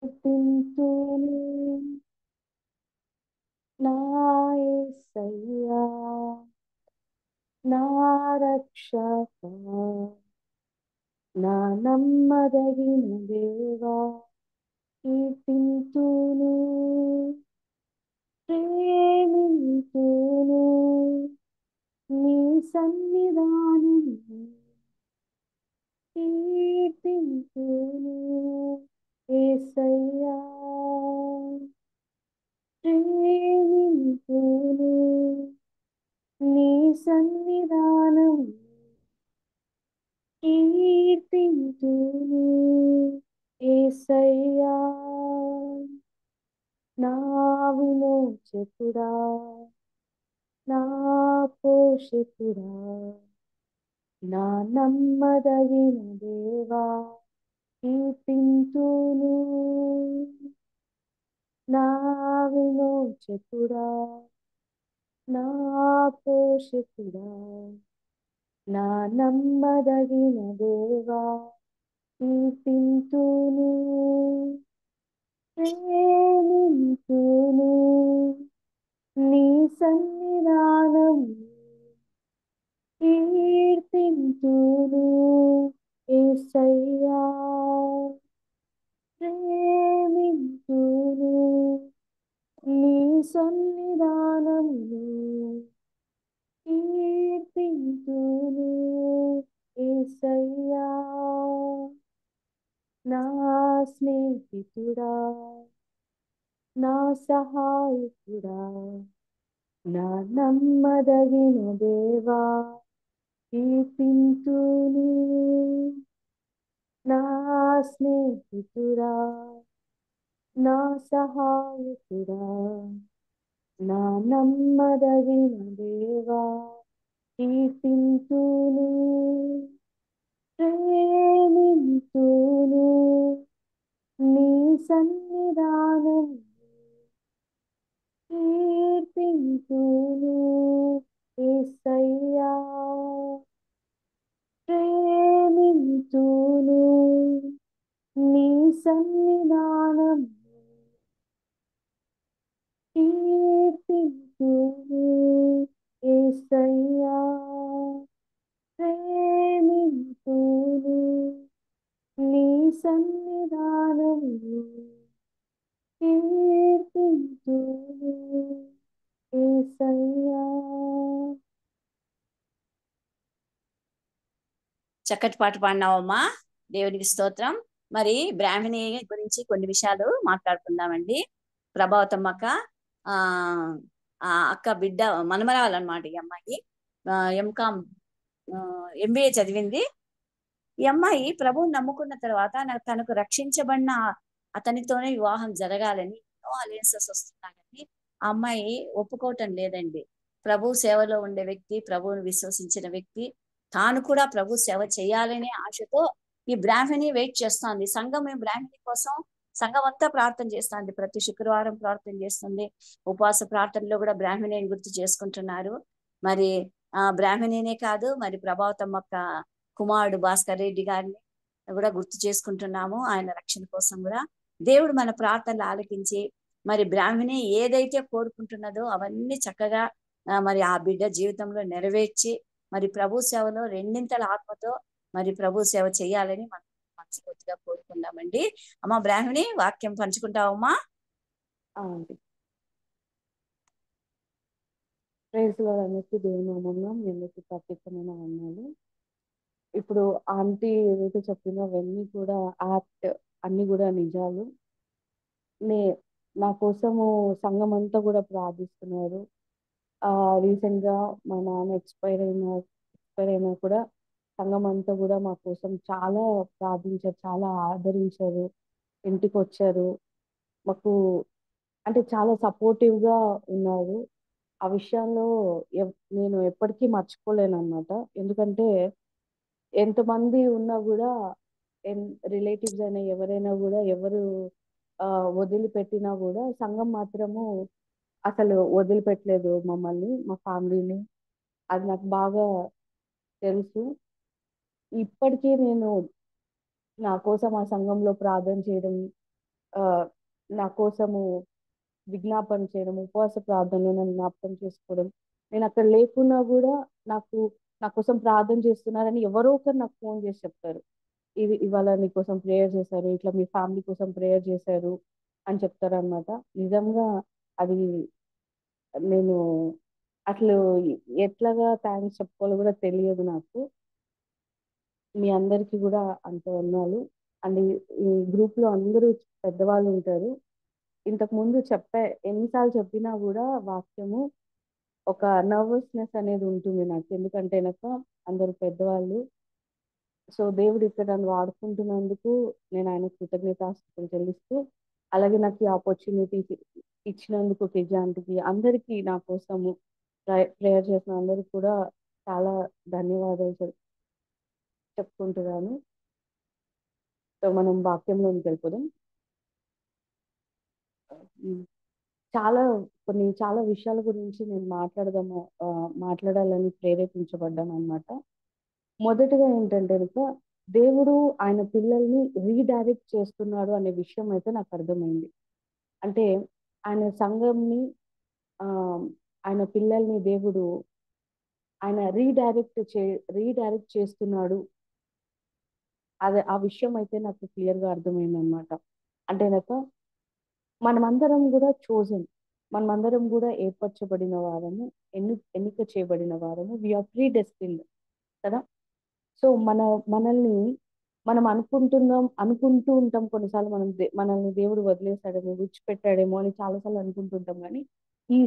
కీర్తింతును నా యేసయ్యా, నా రక్షక, నా నమ్మదగిన దేవా. కీర్తింతును, ప్రేమింతును నీ సన్నిధానం. కీర్తింతును యేసయ్యా, ప్రేమింతును నీ సన్నిధానం. కీర్తింతును యేసయ్యా, నా విమోచకుడా, నా పోషకుడా, నా నమ్మదగిన దేవా. కీర్తింతును నా విమోచకుడా, నా పోషకుడా, నా నమ్మదగిన దేవా. కీర్తింతును, ప్రేమింతును నీ సన్నిధానం. కీర్తింతును యేసయ్యా, ప్రేమింతును నీ సన్నిధానమును. కీర్తింతును యేసయ్యా, నా స్నేహితుడా, నా సహాయకుడా, నా నమ్మదగిన దేవా. కీర్తింతును నా స్నేహితుడా, నా సహాయకుడా, నా నమ్మదగిన దేవా. కీర్తింతును, ప్రేమింతును నీ సన్నిధానం. కీర్తింతును యేసయ్యా, ప్రేమింతును నీ సన్నిధానం. కీర్తింతును యేసయ్యా, ప్రేమింతును నీ సన్నిధానము. కీర్తింతును యేసయ్యా. చక్కటి పాట పాడినావమ్మా, దేవునికి స్తోత్రం. మరి బ్రాహ్మణి గురించి కొన్ని విషయాలు మాట్లాడుకుందామండి. ప్రభావతమ్మ అక్క, ఆ ఆ అక్క బిడ్డ మనమరాలన్నమాట ఈ అమ్మాయి. ఎంకామ్ ఎంబీఏ చదివింది. ఈ అమ్మాయి ప్రభువుని నమ్ముకున్న తర్వాత తనకు రక్షించబడిన అతనితోనే వివాహం జరగాలని ఎన్నో అలయన్సెస్ వస్తున్నా కానీ ఆ అమ్మాయి ఒప్పుకోవటం లేదండి. ప్రభు సేవలో ఉండే వ్యక్తి, ప్రభువుని విశ్వసించిన వ్యక్తి, తాను కూడా ప్రభు సేవ చేయాలనే ఆశతో ఈ బ్రాహ్మణి వెయిట్ చేస్తోంది. సంఘం బ్రాహ్మణి కోసం సంఘం అంతా ప్రార్థన చేస్తుంది. ప్రతి శుక్రవారం ప్రార్థన చేస్తుంది. ఉపవాస ప్రార్థనలో కూడా బ్రాహ్మణిని గుర్తు చేసుకుంటున్నారు. మరి బ్రాహ్మణినే కాదు, మరి ప్రభావతమ్మ కుమారుడు భాస్కర్ రెడ్డి గారిని కూడా గుర్తు చేసుకుంటున్నాము. ఆయన రక్షణ కోసం కూడా దేవుడు మన ప్రార్థనలు ఆలకించి మరి బ్రాహ్మణి ఏదైతే కోరుకుంటున్నదో అవన్నీ చక్కగా మరి ఆ బిడ్డ జీవితంలో నెరవేర్చి మరి ప్రభు సేవలో రెండింతల ఆత్మతో మరి ప్రభు సేవ చేయాలని మనం మనస్ఫూర్తిగా కోరుకుందామండి. అమ్మ బ్రాహ్మణి, వాక్యం పంచుకుంటావమ్మా? అవునండి. ప్రైజ్ లార్డ్ అనేసి దేవుని నామములో మీ అందరికీ ప్రత్యేకమైన వందనాలు. ఇప్పుడు ఆంటీ ఏదైతే చెప్పిందో అవన్నీ కూడా యాప్ట్, అన్ని కూడా నిజాలు. నే నా కోసము సంఘం అంతా కూడా ప్రార్థిస్తున్నారు. రీసెంట్ గా మా నాన్న ఎక్స్పైర్ అయినా కూడా సంఘం అంతా కూడా మా కోసం చాలా ప్రార్థించారు, చాలా ఆదరించారు, ఇంటికి వచ్చారు. మాకు అంటే చాలా సపోర్టివ్ గా ఉన్నారు. ఆ విషయాల్లో నేను ఎప్పటికీ మర్చిపోలేను అన్నమాట. ఎందుకంటే ఎంతమంది ఉన్నా కూడా, రిలేటివ్స్ అయినా ఎవరైనా కూడా, ఎవరు వదిలిపెట్టినా కూడా సంఘం మాత్రము అసలు వదిలిపెట్టలేదు మమ్మల్ని, మా ఫ్యామిలీని. అది నాకు బాగా తెలుసు. ఇప్పటికీ నేను నా కోసం ఆ సంఘంలో ప్రార్థన చేయడం, ఆ, నా కోసము విజ్ఞాపన చేయడం, ఉపవాస ప్రార్థనలో నన్ను జ్ఞాపకం చేసుకోవడం, నేను అక్కడ లేకున్నా కూడా నాకు నా కోసం ప్రార్థన చేస్తున్నారని ఎవరో ఒకరు నాకు ఫోన్ చేసి చెప్తారు. ఇది ఇవాళ నీ కోసం ప్రేయర్ చేశారు, ఇట్లా మీ ఫ్యామిలీ కోసం ప్రేయర్ చేశారు అని చెప్తారు అనమాట. నిజంగా అది నేను అసలు ఎట్లాగా థ్యాంక్స్ చెప్పుకోవాలో కూడా తెలియదు నాకు. మీ అందరికీ కూడా అంత వందనాలు. అండ్ ఈ గ్రూప్ లో అందరూ పెద్దవాళ్ళు ఉంటారు. ఇంతకు ముందు ఎన్నిసార్లు చెప్పినా కూడా వాక్యము ఒక నర్వస్నెస్ అనేది ఉంటుంది నాకు, ఎందుకంటే నాకు అందరు పెద్దవాళ్ళు. సో దేవుడు ఇక్కడ నన్ను వాడుకుంటున్నందుకు నేను ఆయన కృతజ్ఞతాస్తుతులు చెల్లిస్తూ, అలాగే నాకు ఈ ఆపర్చునిటీ ఇచ్చినందుకు కిజాంటికి అందరికీ నా కోసము ప్రేయర్ చేసిన అందరికి కూడా చాలా ధన్యవాదాలు చెప్పుకుంటున్నాను. సో మనం వాక్యంలోకి వెళ్ళిపోదాం. ఉమ్, చాలా చాలా విషయాల గురించి నేను మాట్లాడాలని ప్రేరేపించబడ్డాను అనమాట. మొదటిగా ఏంటంటే కనుక దేవుడు ఆయన పిల్లల్ని రీడైరెక్ట్ చేస్తున్నాడు అనే విషయం అయితే నాకు అర్థమైంది. అంటే ఆయన సంఘంని, ఆ ఆయన పిల్లల్ని దేవుడు ఆయన రీడైరెక్ట్ చేస్తున్నాడు. అదే ఆ విషయం అయితే నాకు క్లియర్ గా అర్థమైంది అనమాట. అంటే నాకు మనమందరం కూడా మనమందరం కూడా ఏర్పరచబడిన వారము, ఎన్నిక చేయబడిన వారము, వీఆర్ ప్రీ డెస్టిన్డ్ కదా. సో మనల్ని మనం అనుకుంటూ ఉంటాం కొన్నిసార్లు, మనల్ని దేవుడు వదిలేశాడేమో, విడిచిపెట్టాడేమో అని చాలాసార్లు అనుకుంటుంటాం. కానీ ఈ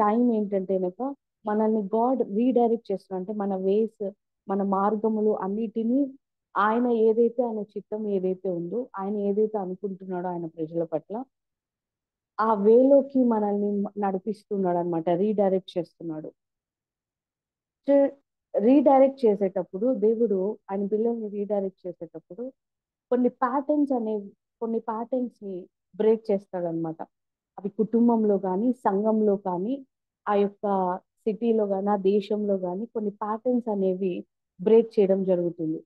టైం ఏంటంటే కనుక మనల్ని గాడ్ రీడైరెక్ట్ చేస్తున్నాడు. అంటే మన వేస్, మన మార్గములు అన్నిటినీ ఆయన చిత్తం ఏదైతే ఉందో, ఆయన ఏదైతే అనుకుంటున్నాడో ఆయన ప్రజల పట్ల, ఆ వేలోకి మనల్ని నడిపిస్తున్నాడు అనమాట, రీడైరెక్ట్ చేస్తున్నాడు. రీడైరెక్ట్ చేసేటప్పుడు దేవుడు ఆయన పిల్లల్ని రీడైరెక్ట్ చేసేటప్పుడు కొన్ని కొన్ని ప్యాటర్న్స్ ని బ్రేక్ చేస్తాడు అనమాట. అవి కుటుంబంలో కానీ, సంఘంలో కానీ, ఆ యొక్క సిటీలో కానీ, ఆ దేశంలో కానీ కొన్ని ప్యాటర్న్స్ అనేవి బ్రేక్ చేయడం జరుగుతుంది.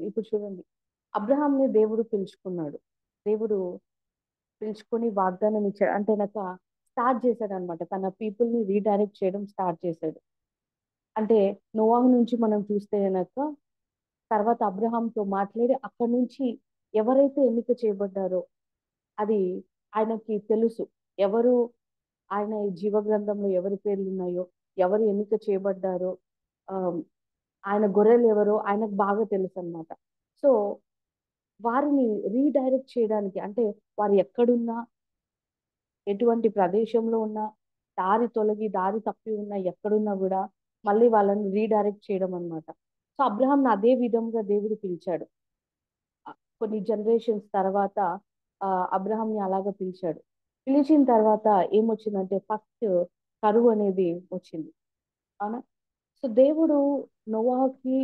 ఇప్పుడు చూడండి, అబ్రహాంని దేవుడు పిలుచుకున్నాడు. దేవుడు పిలుచుకొని వాగ్దానం ఇచ్చాడు. అంటే నాకు స్టార్ట్ చేశాడు అనమాట, తన పీపుల్ ని రీడైరెక్ట్ చేయడం స్టార్ట్ చేశాడు. అంటే నోవాహు నుంచి మనం చూస్తే గనక తర్వాత అబ్రహాంతో మాట్లాడి అక్కడి నుంచి ఎవరైతే ఎన్నిక చేయబడ్డారో అది ఆయనకి తెలుసు. ఎవరు ఆయన ఈ జీవ గ్రంథంలో ఎవరి పేర్లు ఉన్నాయో, ఎవరు ఎన్నిక చేయబడ్డారో, ఆ ఆయన గొర్రెలు ఎవరో ఆయనకు బాగా తెలుసు అన్నమాట. సో వారిని రీడైరెక్ట్ చేయడానికి, అంటే వారు ఎక్కడున్నా, ఎటువంటి ప్రదేశంలో ఉన్నా, దారి తప్పి ఉన్నా, ఎక్కడున్నా కూడా మళ్ళీ వాళ్ళని రీడైరెక్ట్ చేయడం అన్నమాట. సో అబ్రహాంని అదే విధంగా దేవుడు పిలిచాడు. కొన్ని జనరేషన్స్ తర్వాత ఆ అబ్రహాంని అలాగా పిలిచాడు. పిలిచిన తర్వాత ఏమొచ్చిందంటే ఫస్ట్ కరువు అనేది వచ్చింది. అవునా. సో దేవుడు నోవాహుకి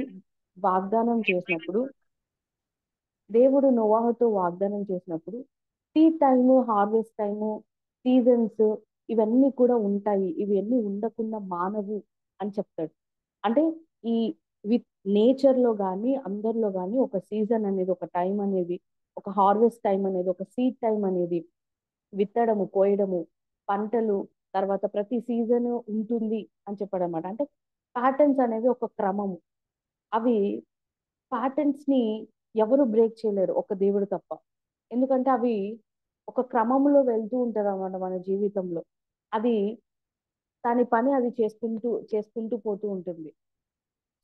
వాగ్దానం చేసినప్పుడు దేవుడు నోవాహుతో వాగ్దానం చేసినప్పుడు seed time, harvest time, seasons ఇవన్నీ కూడా ఉంటాయి, ఇవన్నీ ఉండకుండా మానవు అని చెప్తాడు. అంటే ఈ విత్ నేచర్ లో కానీ అందరిలో కానీ ఒక సీజన్ అనేది, ఒక టైం అనేది, ఒక హార్వెస్ట్ టైం అనేది, ఒక సీడ్ టైం అనేది, విత్తడము, కోయడము, పంటలు, తర్వాత ప్రతి సీజన్ ఉంటుంది అని చెప్పాడు అనమాట. అంటే ప్యాటర్న్స్ అనేవి ఒక క్రమము. అవి ప్యాటర్న్స్ ని ఎవరు బ్రేక్ చేయలేరు, ఒక దేవుడు తప్ప. ఎందుకంటే అవి ఒక క్రమంలో వెళ్తూ ఉంటారు అన్నమాట మన జీవితంలో. అది దాని పని అది చేసుకుంటూ చేసుకుంటూ పోతూ ఉంటుంది.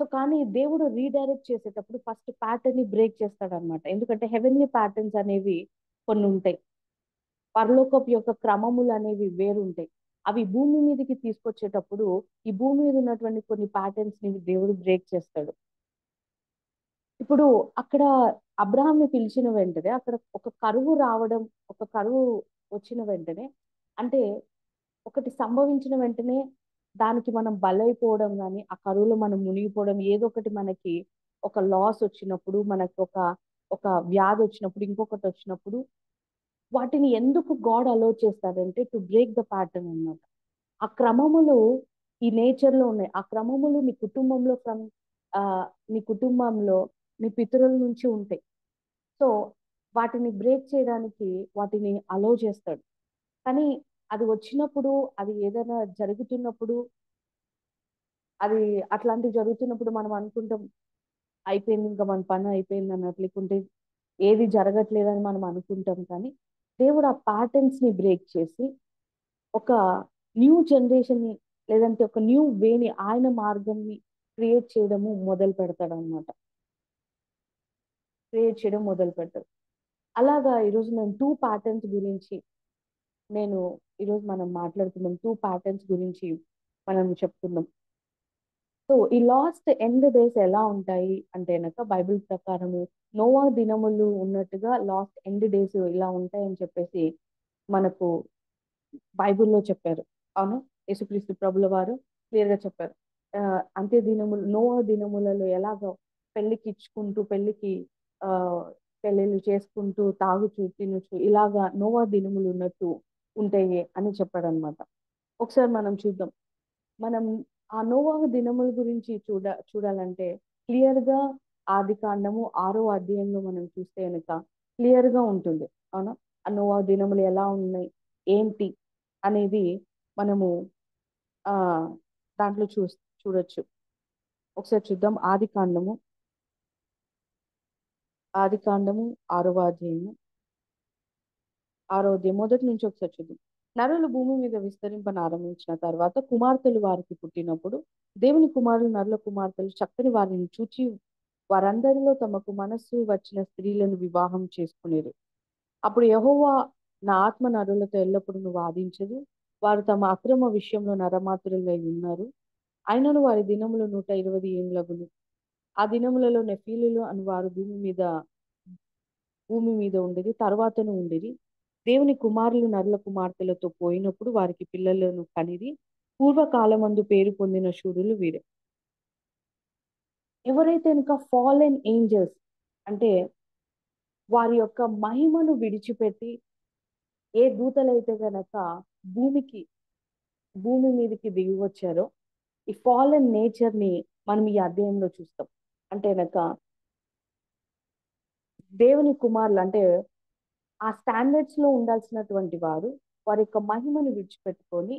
సో కానీ దేవుడు రీడైరెక్ట్ చేసేటప్పుడు ఫస్ట్ ప్యాటర్న్ ని బ్రేక్ చేస్తాడు అనమాట. ఎందుకంటే హెవెన్లీ ప్యాటర్న్స్ అనేవి కొన్ని ఉంటాయి, పరలోకపు యొక్క క్రమములు అనేవి వేరుంటాయి. అవి భూమి మీదకి తీసుకొచ్చేటప్పుడు ఈ భూమి మీద ఉన్నటువంటి కొన్ని ప్యాటర్న్స్ ని దేవుడు బ్రేక్ చేస్తాడు. ఇప్పుడు అక్కడ అబ్రహాంని పిలిచిన వెంటనే అక్కడ ఒక కరువు వచ్చిన వెంటనే, అంటే ఒకటి సంభవించిన వెంటనే దానికి మనం బలైపోవడం కానీ, ఆ కరువులో మనం మునిగిపోవడం, ఏదో ఒకటి మనకి ఒక లాస్ వచ్చినప్పుడు, మనకి ఒక వ్యాధి వచ్చినప్పుడు, ఇంకొకటి వచ్చినప్పుడు, వాటిని ఎందుకు గాడ్ అలో చేస్తాడంటే టు బ్రేక్ ద ప్యాటర్న్ అన్నమాట. ఆ క్రమములు ఈ నేచర్ లో ఉన్నాయి. ఆ క్రమములు నీ కుటుంబంలో నీ పితరుల నుంచి ఉంటాయి. సో వాటిని బ్రేక్ చేయడానికి వాటిని అలో చేస్తాడు. కానీ అది వచ్చినప్పుడు, అది ఏదైనా జరుగుతున్నప్పుడు, అది అట్లాంటివి జరుగుతున్నప్పుడు మనం అనుకుంటాం అయిపోయింది, ఇంకా మన పని అయిపోయింది అన్నట్లు, లేకుంటే ఏది జరగట్లేదని మనం అనుకుంటాం. కానీ దేవుడు ఆ ప్యాటర్న్స్ ని బ్రేక్ చేసి ఒక న్యూ జనరేషన్ ని, లేదంటే ఒక న్యూ వేని, ఆయన మార్గంని క్రియేట్ చేయడము మొదలు పెడతాడు అనమాట. క్రియేట్ చేయడం మొదలు పెడతాడు. అలాగా ఈరోజు నేను టూ ప్యాటర్న్స్ గురించి, నేను ఈరోజు మనం మాట్లాడుతున్నాం, టూ ప్యాటర్న్స్ గురించి మనం చెప్పుకుందాం. సో ఈ లాస్ట్ ఎండ్ డేస్ ఎలా ఉంటాయి అంటే కనుక, బైబిల్ ప్రకారము నోవా దినములు ఉన్నట్టుగా లాస్ట్ ఎండ్ డేస్ ఇలా ఉంటాయని చెప్పేసి మనకు బైబిల్లో చెప్పారు. అవును, యేసుక్రీస్తు ప్రభుల వారు క్లియర్ గా చెప్పారు. అంత్య దినములు, నోవా దినములలో ఎలాగో పెళ్లికి ఇచ్చుకుంటూ, పెళ్లికి ఆ పెళ్లిళ్ళు చేసుకుంటూ, తాగుచూ తినుచు ఇలాగా నోవా దినములు ఉన్నట్టు ఉంటాయి అని చెప్పాడు అనమాట. ఒకసారి మనం చూద్దాం. మనం ఆ నోవాహు దినముల గురించి చూడాలంటే క్లియర్ గా ఆది కాండము 6వ అధ్యాయంలో మనం చూస్తే కనుక క్లియర్ గా ఉంటుంది. అవునా, ఆ నోవాహు దినములు ఎలా ఉన్నాయి, ఏంటి అనేది మనము ఆ దాంట్లో చూడొచ్చు. ఒకసారి చూద్దాం. ఆది కాండము 6వ అధ్యాయము, 6వ అధ్యాయం మొదటి నుంచి ఒకసారి చూద్దాం. నరులు భూమి మీద విస్తరింపన ఆరంభించిన తర్వాత కుమార్తెలు వారికి పుట్టినప్పుడు దేవుని కుమారులు నరుల కుమార్తెలు చక్కని వారిని చూచి వారందరిలో తమకు మనస్సు వచ్చిన స్త్రీలను వివాహం చేసుకునేది. అప్పుడు యెహోవా, నా ఆత్మ నరులతో ఎల్లప్పుడూ వాదించదు, వారు తమ అక్రమ విషయంలో నరమాతురులై ఉన్నారు. అయినను వారి దినములు 120 ఏండ్లగును. ఆ దినములలో నెఫీలులు అని వారు భూమి మీద ఉండేది, తర్వాతను ఉండేది. దేవుని కుమారులు నరుల కుమార్తెలతో పోయినప్పుడు వారికి పిల్లలను కనిది. పూర్వకాలమందు పేరు పొందిన శూరులు వీరే. ఎవరైతే ఇంకా ఫాలెన్ ఏంజల్స్ అంటే వారి యొక్క మహిమను విడిచిపెట్టి, ఏ దూతలైతే గనక భూమికి భూమి మీదకి దిగి వచ్చారో, ఈ ఫాలెన్ నేచర్ ని మనం ఈ అధ్యాయంలో చూస్తాం. అంటే గనక దేవుని కుమారులు అంటే ఆ స్టాండర్డ్స్ లో ఉండాల్సినటువంటి వారు వారి యొక్క మహిమను విడిచిపెట్టుకొని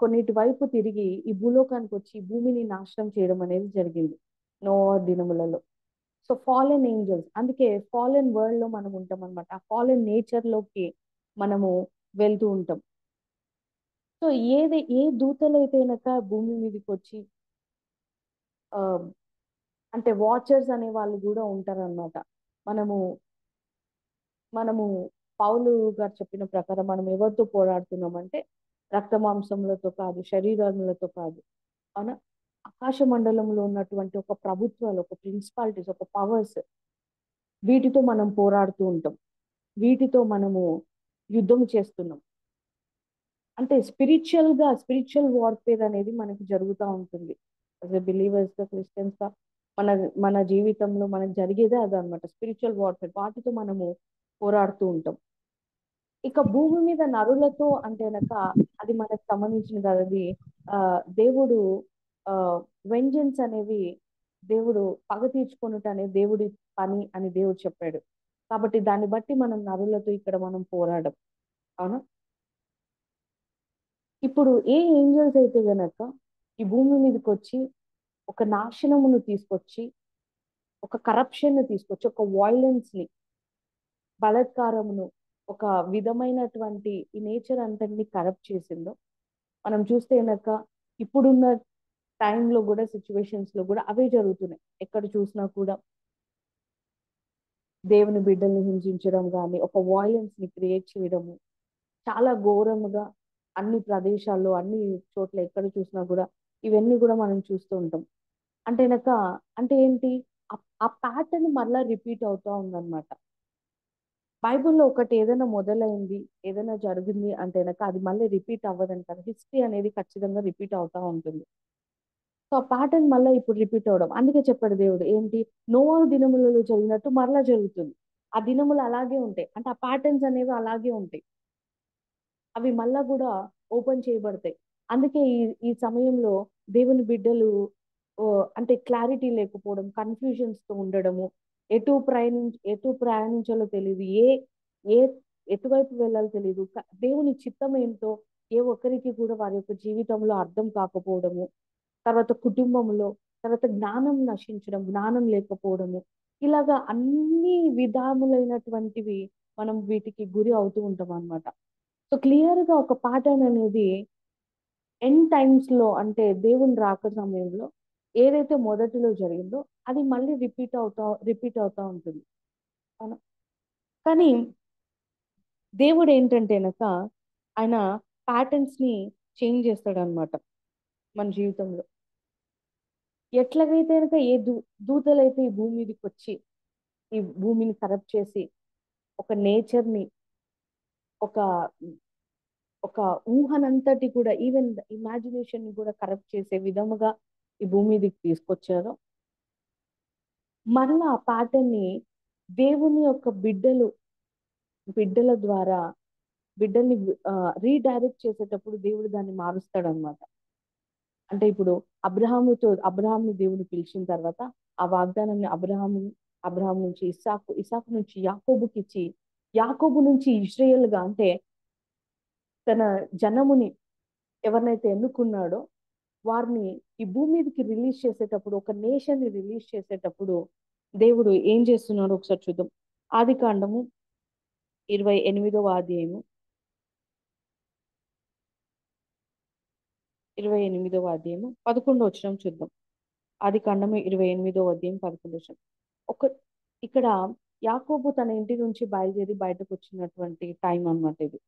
కొన్నిటి వైపు తిరిగి ఈ భూలోకానికి వచ్చి ఈ భూమిని నాశనం చేయడం అనేది జరిగింది నోవా దినములలో. సో ఫాలెన్ ఏంజల్స్, అందుకే ఫాలెన్ వరల్డ్ లో మనం ఉంటాం అనమాట. ఆ ఫాలెన్ నేచర్ లోకి మనము వెళ్తూ ఉంటాం. సో ఏ దూతలైతే కనుక భూమి మీదకి వచ్చి ఆ అంటే వాచర్స్ అనే వాళ్ళు కూడా ఉంటారన్నమాట. మనము మనము పౌలు గారు చెప్పిన ప్రకారం మనం ఎవరితో పోరాడుతున్నామంటే రక్త మాంసములతో కాదు, శరీరములతో కాదు. అవునా, ఆకాశ మండలంలో ఉన్నటువంటి ఒక ప్రభుత్వాలు, ఒక ప్రిన్సిపాలిటీస్, ఒక పవర్స్, వీటితో మనం పోరాడుతూ ఉంటాం. వీటితో మనము యుద్ధం చేస్తున్నాం. అంటే స్పిరిచువల్ వార్ఫేర్ అనేది మనకి జరుగుతూ ఉంటుంది. యాజ్ ఎ బిలీవర్స్ గా, క్రిస్టియన్స్ గా మన మన జీవితంలో మనకు జరిగేదే అదనమాట, స్పిరిచువల్ వార్ఫేర్. వాటితో మనము పోరాడుతూ ఉంటాం. ఇక భూమి మీద నరులతో అంటే గనక అది మనకు సంబంధించిన కాదు. అది దేవుడు ఆ వెంజన్స్ అనేవి, దేవుడు పగ తీర్చుకొనుట అనేది దేవుడి పని అని దేవుడు చెప్పాడు. కాబట్టి దాన్ని బట్టి మనం నరులతో ఇక్కడ మనం పోరాడం. అవునా, ఇప్పుడు ఏ ఏంజల్స్ అయితే గనక ఈ భూమి మీదకి వచ్చి ఒక నాశనమును తీసుకొచ్చి, ఒక కరప్షన్ ని తీసుకొచ్చి, ఒక వైలెన్స్ ని, బలాత్కారమును, ఒక విధమైనటువంటి ఈ నేచర్ అంతటిని కరప్ట్ చేసిందో మనం చూస్తే గనక ఇప్పుడున్న టైంలో కూడా, సిచ్యువేషన్స్ లో కూడా అవే జరుగుతున్నాయి. ఎక్కడ చూసినా కూడా దేవుని బిడ్డల్ని హింసించడం కానీ, ఒక వాయిలెన్స్ ని క్రియేట్ చేయడము చాలా ఘోరముగా అన్ని ప్రదేశాల్లో, అన్ని చోట్ల ఎక్కడ చూసినా కూడా ఇవన్నీ కూడా మనం చూస్తూ ఉంటాం. అంటే గనక అంటే ఏంటి, ఆ ప్యాటర్న్ మరలా రిపీట్ అవుతా ఉందన్నమాట. బైబిల్లో ఒకటి ఏదైనా మొదలైంది, ఏదైనా జరిగింది అంటే గనక అది మళ్ళీ రిపీట్ అవ్వదంటారు. హిస్టరీ అనేది ఖచ్చితంగా రిపీట్ అవుతా ఉంటుంది. సో ఆ ప్యాటర్న్ మళ్ళీ ఇప్పుడు రిపీట్ అవడం, అందుకే చెప్పాడు దేవుడు ఏంటి, నోవా దినములలో జరిగినట్టు మరలా జరుగుతుంది. ఆ దినములు అలాగే ఉంటాయి, అంటే ఆ ప్యాటర్న్స్ అనేవి అలాగే ఉంటాయి. అవి మళ్ళా కూడా ఓపెన్ చేయబడతాయి. అందుకే ఈ ఈ సమయంలో దేవుని బిడ్డలు అంటే క్లారిటీ లేకపోవడం, కన్ఫ్యూజన్స్‌తో ఉండడము, ఎటు ప్రయాణించాలో తెలీదు. ఏ ఎటువైపు వెళ్ళాలో తెలీదు. దేవుని చిత్తం ఏంటో ఏ ఒక్కరికి కూడా వారి యొక్క జీవితంలో అర్థం కాకపోవడము. తర్వాత కుటుంబంలో, తర్వాత జ్ఞానం నశించడం, జ్ఞానం లేకపోవడము. ఇలాగా అన్ని విధాములైనటువంటివి మనం వీటికి గురి అవుతూ ఉంటామనమాట. సో, క్లియర్‌గా ఒక ప్యాటర్న్ అనేది ఎండ్ టైమ్స్‌లో అంటే దేవుని రాకడ సమయంలో ఏదైతే మొదటిలో జరిగిందో అది మళ్ళీ రిపీట్ అవుతా ఉంటుంది. అవునా? కానీ దేవుడేంటంటే గనక ఆయన ప్యాటర్న్స్‌ని చేంజ్ చేస్తాడనమాట మన జీవితంలో. ఎట్లాగైతే గనక ఏ దూతలైతే ఈ భూమి మీదకొచ్చి ఈ భూమిని కరప్ట్ చేసి ఒక నేచర్‌ని ఒక ఒక ఊహనంతటి కూడా ఈవెన్ ఇమాజినేషన్‌ని కూడా కరప్ట్ చేసే విధముగా ఈ భూమి మీదకి తీసుకొచ్చారో, మరలా ఆ ప్యాటర్న్‌ని దేవుని యొక్క బిడ్డల ద్వారా బిడ్డల్ని రీడైరెక్ట్ చేసేటప్పుడు దేవుడు దాన్ని మారుస్తాడనమాట. అంటే ఇప్పుడు అబ్రహాముని దేవుడు పిలిచిన తర్వాత ఆ వాగ్దానాన్ని అబ్రహాం నుంచి ఇస్సాకు నుంచి యాకోబుకిచ్చి, యాకోబు నుంచి ఇశ్రాయేలుగా అంటే తన జనముని ఎవరినైతే ఎన్నుకున్నాడో వారిని ఈ భూమి మీదకి రిలీజ్ చేసేటప్పుడు, ఒక నేషన్ ని రిలీజ్ చేసేటప్పుడు దేవుడు ఏం చేస్తున్నాడో ఒకసారి చూద్దాం. ఆదికాండము 28వ అధ్యాయము 11వ వచనం చూద్దాం. ఆదికాండము 28వ అధ్యాయం 11వ వచనం. ఒక ఇక్కడ యాకోబు తన ఇంటి నుంచి బయలుదేరి బయటకు వచ్చినటువంటి టైం అన్నమాట ఇది.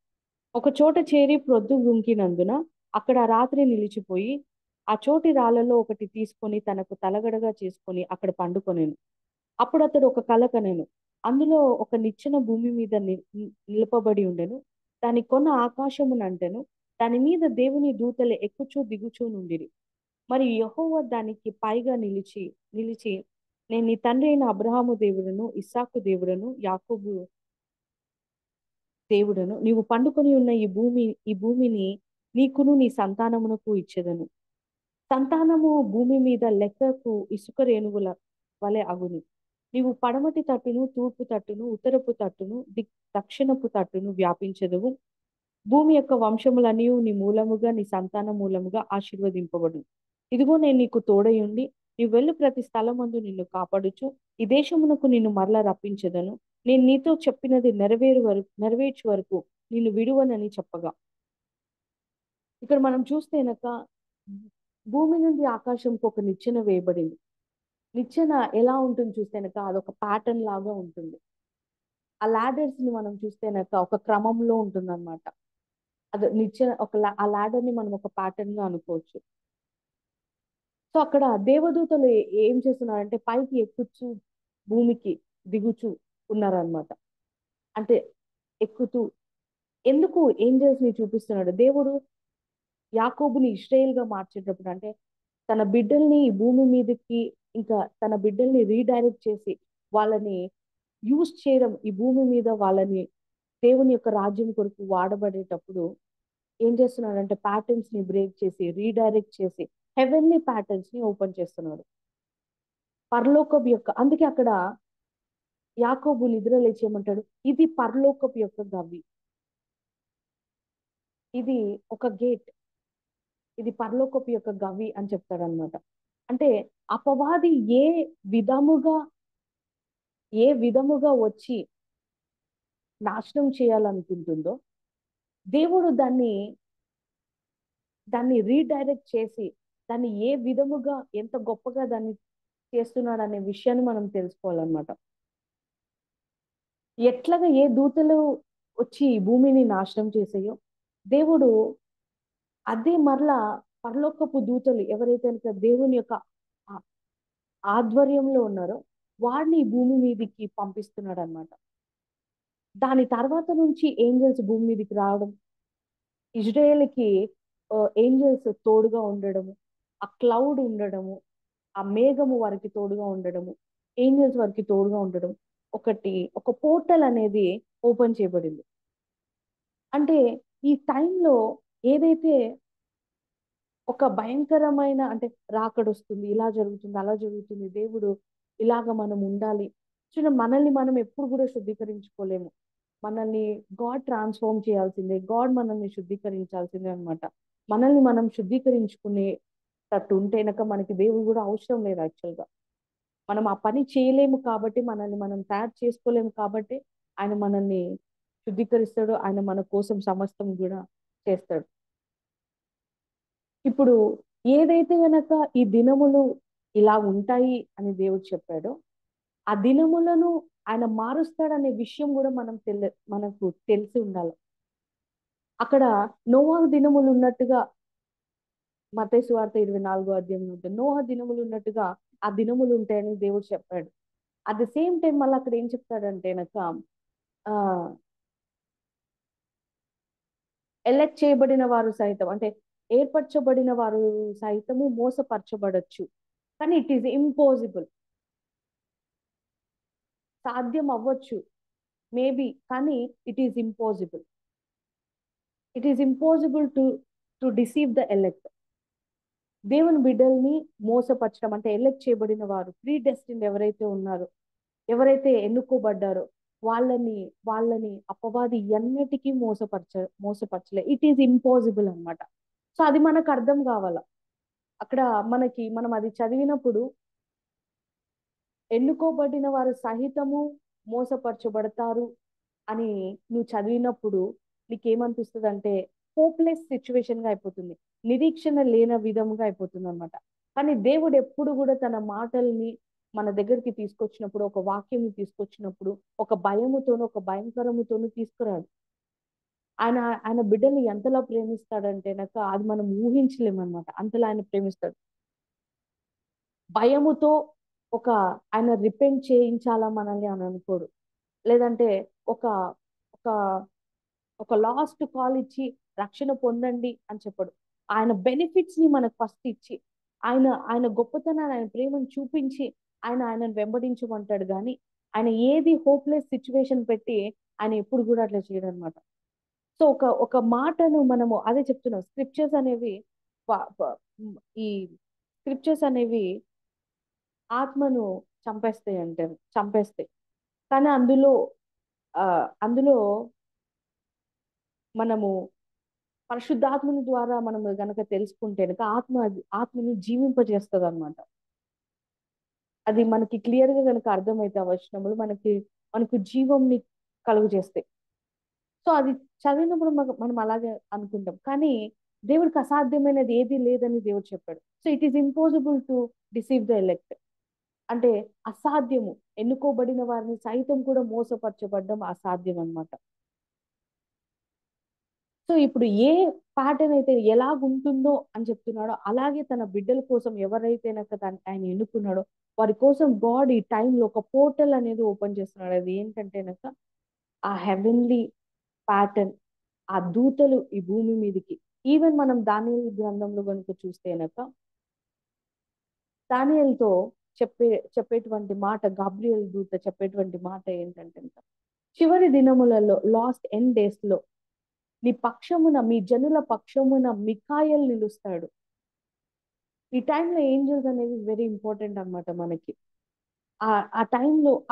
ఒక చోట చేరి ప్రొద్దు గుంకినందున అక్కడ రాత్రి నిలిచిపోయి ఆ చోటి రాళ్లలో ఒకటి తీసుకొని తనకు తలగడగా చేసుకొని అక్కడ పండుకొనెను. అప్పుడు అతడు ఒక కల కనెను. అందులో ఒక నిచ్చెన భూమి మీద నిలపబడి ఉండెను. దాని కొన ఆకాశమునంటెను. దాని మీద దేవుని దూతలు ఎక్కుచూ దిగుచూ నుండిరి. మరి యెహోవా దానికి పైగా నిలిచి నేను నీ తండ్రి అయిన అబ్రహాము దేవుడను, ఇస్సాకు దేవుడను, యాకోబు దేవుడను, నీవు పండుకొని ఉన్న ఈ భూమిని నీకును నీ సంతానమునకు ఇచ్చెదను. సంతానము భూమి మీద లెక్కకు ఇసుక రేణువుల వలె అగును. నీవు పడమటి తట్టును, తూర్పు తట్టును, ఉత్తరపు తట్టును, దక్షిణపు తట్టును వ్యాపించెదవు. భూమి యొక్క వంశములన్నీ నీ మూలముగా నీ సంతాన మూలముగా ఆశీర్వదింపబడు. ఇదిగో నేను నీకు తోడయుండి నీవు వెళ్ళు ప్రతి స్థలమందు నిన్ను కాపాడుచు ఈ దేశమునకు నిన్ను మరలా రప్పించెదను. నేను నీతో చెప్పినది నెరవేర్చు వరకు నిన్ను విడువనని చెప్పగా, ఇక్కడ మనం చూస్తే గనక భూమి నుండి ఆకాశంకి ఒక నిచ్చెన వేయబడింది. నిచ్చెన ఎలా ఉంటుంది చూస్తే గనక అదొక ప్యాటర్న్ లాగా ఉంటుంది. ఆ లాడర్స్ ని మనం చూస్తే గనక ఒక క్రమంలో ఉంటుందన్నమాట. అది నిచ్చెన ఆ లాడర్ ని మనం ఒక ప్యాటర్న్ గా అనుకోవచ్చు. సో అక్కడ దేవదూతలు ఏం చేస్తున్నారంటే పైకి ఎక్కుచు భూమికి దిగుచు ఉన్నారనమాట. అంటే ఎక్కుతూ ఎందుకు ఏంజల్స్ ని చూపిస్తున్నాడు దేవుడు యాకోబుని ఇశ్రాయేల్ గా మార్చేటప్పుడు, అంటే తన బిడ్డల్ని ఈ భూమి మీదకి ఇంకా తన బిడ్డల్ని రీడైరెక్ట్ చేసి వాళ్ళని యూజ్ చేయడం ఈ భూమి మీద వాళ్ళని దేవుని యొక్క రాజ్యం కొరకు వాడబడేటప్పుడు ఏం చేస్తున్నాడంటే ప్యాటర్న్స్ ని బ్రేక్ చేసి రీడైరెక్ట్ చేసి హెవెన్లీ ప్యాటర్న్స్ ని ఓపెన్ చేస్తున్నాడు. పరలోకపు యొక్క అందుకే అక్కడ యాకోబు నిద్ర లేచేయమంటాడు, ఇది పరలోకపు యొక్క గవి, ఇది ఒక గేట్, ఇది పరలోకపు యొక్క గవి అని చెప్తాడనమాట. అంటే అపవాది విధముగా ఏ విధముగా వచ్చి నాశనం చేయాలనుకుంటుందో దేవుడు దాన్ని రీడైరెక్ట్ చేసి దాన్ని ఏ విధముగా ఎంత గొప్పగా దాన్ని చేస్తున్నాడు అనే విషయాన్ని మనం తెలుసుకోవాలన్నమాట. ఎట్లాగా ఏ దూతలు వచ్చి ఈ భూమిని నాశనం చేసాయో దేవుడు అదే మరలా పరలోకపు దూతలు ఎవరైతే కనుక దేవుని యొక్క ఆ- ఆధ్వర్యంలో ఉన్నారో వాడిని ఈ భూమి మీదకి పంపిస్తున్నాడు అనమాట. దాని తర్వాత నుంచి ఏంజల్స్ భూమి మీదకి రావడం, ఇజ్రాయేల్కి ఏంజల్స్ తోడుగా ఉండడము, ఆ క్లౌడ్ ఉండడము, ఆ మేఘము వారికి తోడుగా ఉండడము, ఏంజల్స్ వారికి తోడుగా ఉండడం, ఒక పోర్టల్ అనేది ఓపెన్ చేయబడింది. అంటే ఈ టైంలో ఏదైతే ఒక భయంకరమైన అంటే రాకడొస్తుంది, ఇలా జరుగుతుంది, అలా జరుగుతుంది, దేవుడు ఇలాగ మనం ఉండాలి. చూడండి, మనల్ని మనం ఎప్పుడు కూడా శుద్ధీకరించుకోలేము. మనల్ని గాడ్ ట్రాన్స్ఫార్మ్ చేయాల్సిందే. గాడ్ మనల్ని శుద్ధీకరించాల్సిందే అన్నమాట. మనల్ని మనం శుద్ధీకరించుకునేటట్టు ఉంటే గనక మనకి దేవుడు కూడా అవసరం లేదు యాక్చువల్‌గా. మనం ఆ పని చేయలేము కాబట్టి, మనల్ని మనం తయారు చేసుకోలేము కాబట్టి, ఆయన మనల్ని శుద్ధీకరిస్తాడు. ఆయన మన కోసం సమస్తం కూడా చేస్తాడు. ఇప్పుడు ఏదైతే గనక ఈ దినములు ఇలా ఉంటాయి అని దేవుడు చెప్పాడో, ఆ దినములను ఆయన మారుస్తాడనే విషయం కూడా మనకు తెలిసి ఉండాలి. అక్కడ నోవహు దినములు ఉన్నట్టుగా మత్తయి సువార్త 24 అధ్యాయంలో ఉంటుంది. నోవహు దినములు ఉన్నట్టుగా ఆ దినములు ఉంటాయని దేవుడు చెప్పాడు. అట్ ద సేమ్ టైం మళ్ళీ అక్కడ ఏం చెప్తాడంటే గనక ఆహ్, ఎలెక్ట్ చేయబడిన వారు సైతం అంటే ఏర్పరచబడిన వారు సైతము మోసపరచబడొచ్చు. కానీ ఇట్ ఈస్ ఇంపాసిబుల్. సాధ్యం అవ్వచ్చు. మేబీ కానీ it is impossible. It is impossible to deceive the elect. దేవుని బిడ్డల్ని మోసపరచడం అంటే ఎలెక్ట్ చేయబడిన వారు ప్రీ డెస్టిన్డ్ ఎవరైతే ఉన్నారో, ఎవరైతే ఎన్నుకోబడ్డారో వాళ్ళని వాళ్ళని అపవాది ఎన్నటికీ మోసపరచలే. ఇట్ ఈస్ ఇంపాసిబుల్ అన్నమాట. సో అది మనకు అర్థం కావాల. అక్కడ మనం అది చదివినప్పుడు ఎన్నుకోబడిన వారు సహితము మోసపరచబడతారు అని నువ్వు చదివినప్పుడు నీకేమనిపిస్తుంది అంటే హోప్లెస్ సిచ్యువేషన్ గా అయిపోతుంది. నిరీక్షణ లేని విధంగా అయిపోతుంది అనమాట. కానీ దేవుడు ఎప్పుడు కూడా తన మాటల్ని మన దగ్గరికి తీసుకొచ్చినప్పుడు, ఒక వాక్యం తీసుకొచ్చినప్పుడు ఒక భయముతోను ఒక భయంకరముతోను తీసుకురాడు. ఆయన ఆయన బిడ్డల్ని ఎంతలా ప్రేమిస్తాడంటే అది మనం ఊహించలేమన్నమాట. అంతలా ఆయన ప్రేమిస్తాడు. భయముతో ఒక ఆయన రిపెంట్ చేయించాలా మనల్ని అని అనుకోడు. లేదంటే ఒక ఒక ఒక లాస్ట్ కాల్ ఇచ్చి రక్షణ పొందండి అని చెప్పడు. ఆయన బెనిఫిట్స్ ని మనకు ఫస్ట్ ఇచ్చి, ఆయన గొప్పతనాన్ని, ఆయన ప్రేమను చూపించి ఆయనను వెంబడించమంటాడు గాని, ఆయన ఏది హోప్లెస్ సిచ్యువేషన్ పెట్టి ఆయన ఎప్పుడు కూడా అట్లా చేయడనమాట. సో ఒక ఒక మాటను మనము అదే చెప్తున్నాం. స్క్రిప్చర్స్ అనేవి ప- ప- ఈ స్క్రిప్చర్స్ అనేవి ఆత్మను చంపేస్తాయి అంటే చంపేస్తాయి. కానీ అందులో మనము పరిశుద్ధాత్మని ద్వారా మనం గనక తెలుసుకుంటే గనక ఆత్మని జీవింపజేస్తుంది అనమాట. అది మనకి క్లియర్ గా గనక అర్థమైతే ఆ వచనములు మనకు జీవంని కలుగు చేస్తాయి. సో అది చదివినప్పుడు మనం అలాగే అనుకుంటాం. కానీ దేవుడికి అసాధ్యమైనది ఏది లేదని దేవుడు చెప్పాడు. So it is impossible to deceive the elect. అంటే అసాధ్యము. ఎన్నుకోబడిన వారిని సైతం కూడా మోసపరచబడడం అసాధ్యం అన్నమాట. సో ఇప్పుడు ఏ ప్యాటర్న్ అయితే ఎలాగుంటుందో అని చెప్తున్నాడో, అలాగే తన బిడ్డల కోసం ఎవరైతే ఆయన ఎన్నుకున్నాడో వారి కోసం గాడ్ ఈ టైంలో ఒక పోర్టల్ అనేది ఓపెన్ చేస్తున్నాడు. అది ఏంటంటే ఆ హెవెన్లీ ప్యాటర్న్, ఆ దూతలు ఈ భూమి మీదకి. ఈవెన్ మనం దానియేలు గ్రంథంలో కనుక చూస్తే దానియేలుతో చెప్పేటువంటి మాట, గాబ్రియల్ దూత చెప్పేటువంటి మాట ఏంటంటే చివరి దినములలో, లాస్ట్ ఎండ్ డేస్ లో మీ జనుల పక్షమున మిఖాయేలు నిలుస్తాడు. ఈ టైంలో ఏంజల్స్ అనేది వెరీ ఇంపార్టెంట్ అన్నమాట మనకి. ఆ టైంలో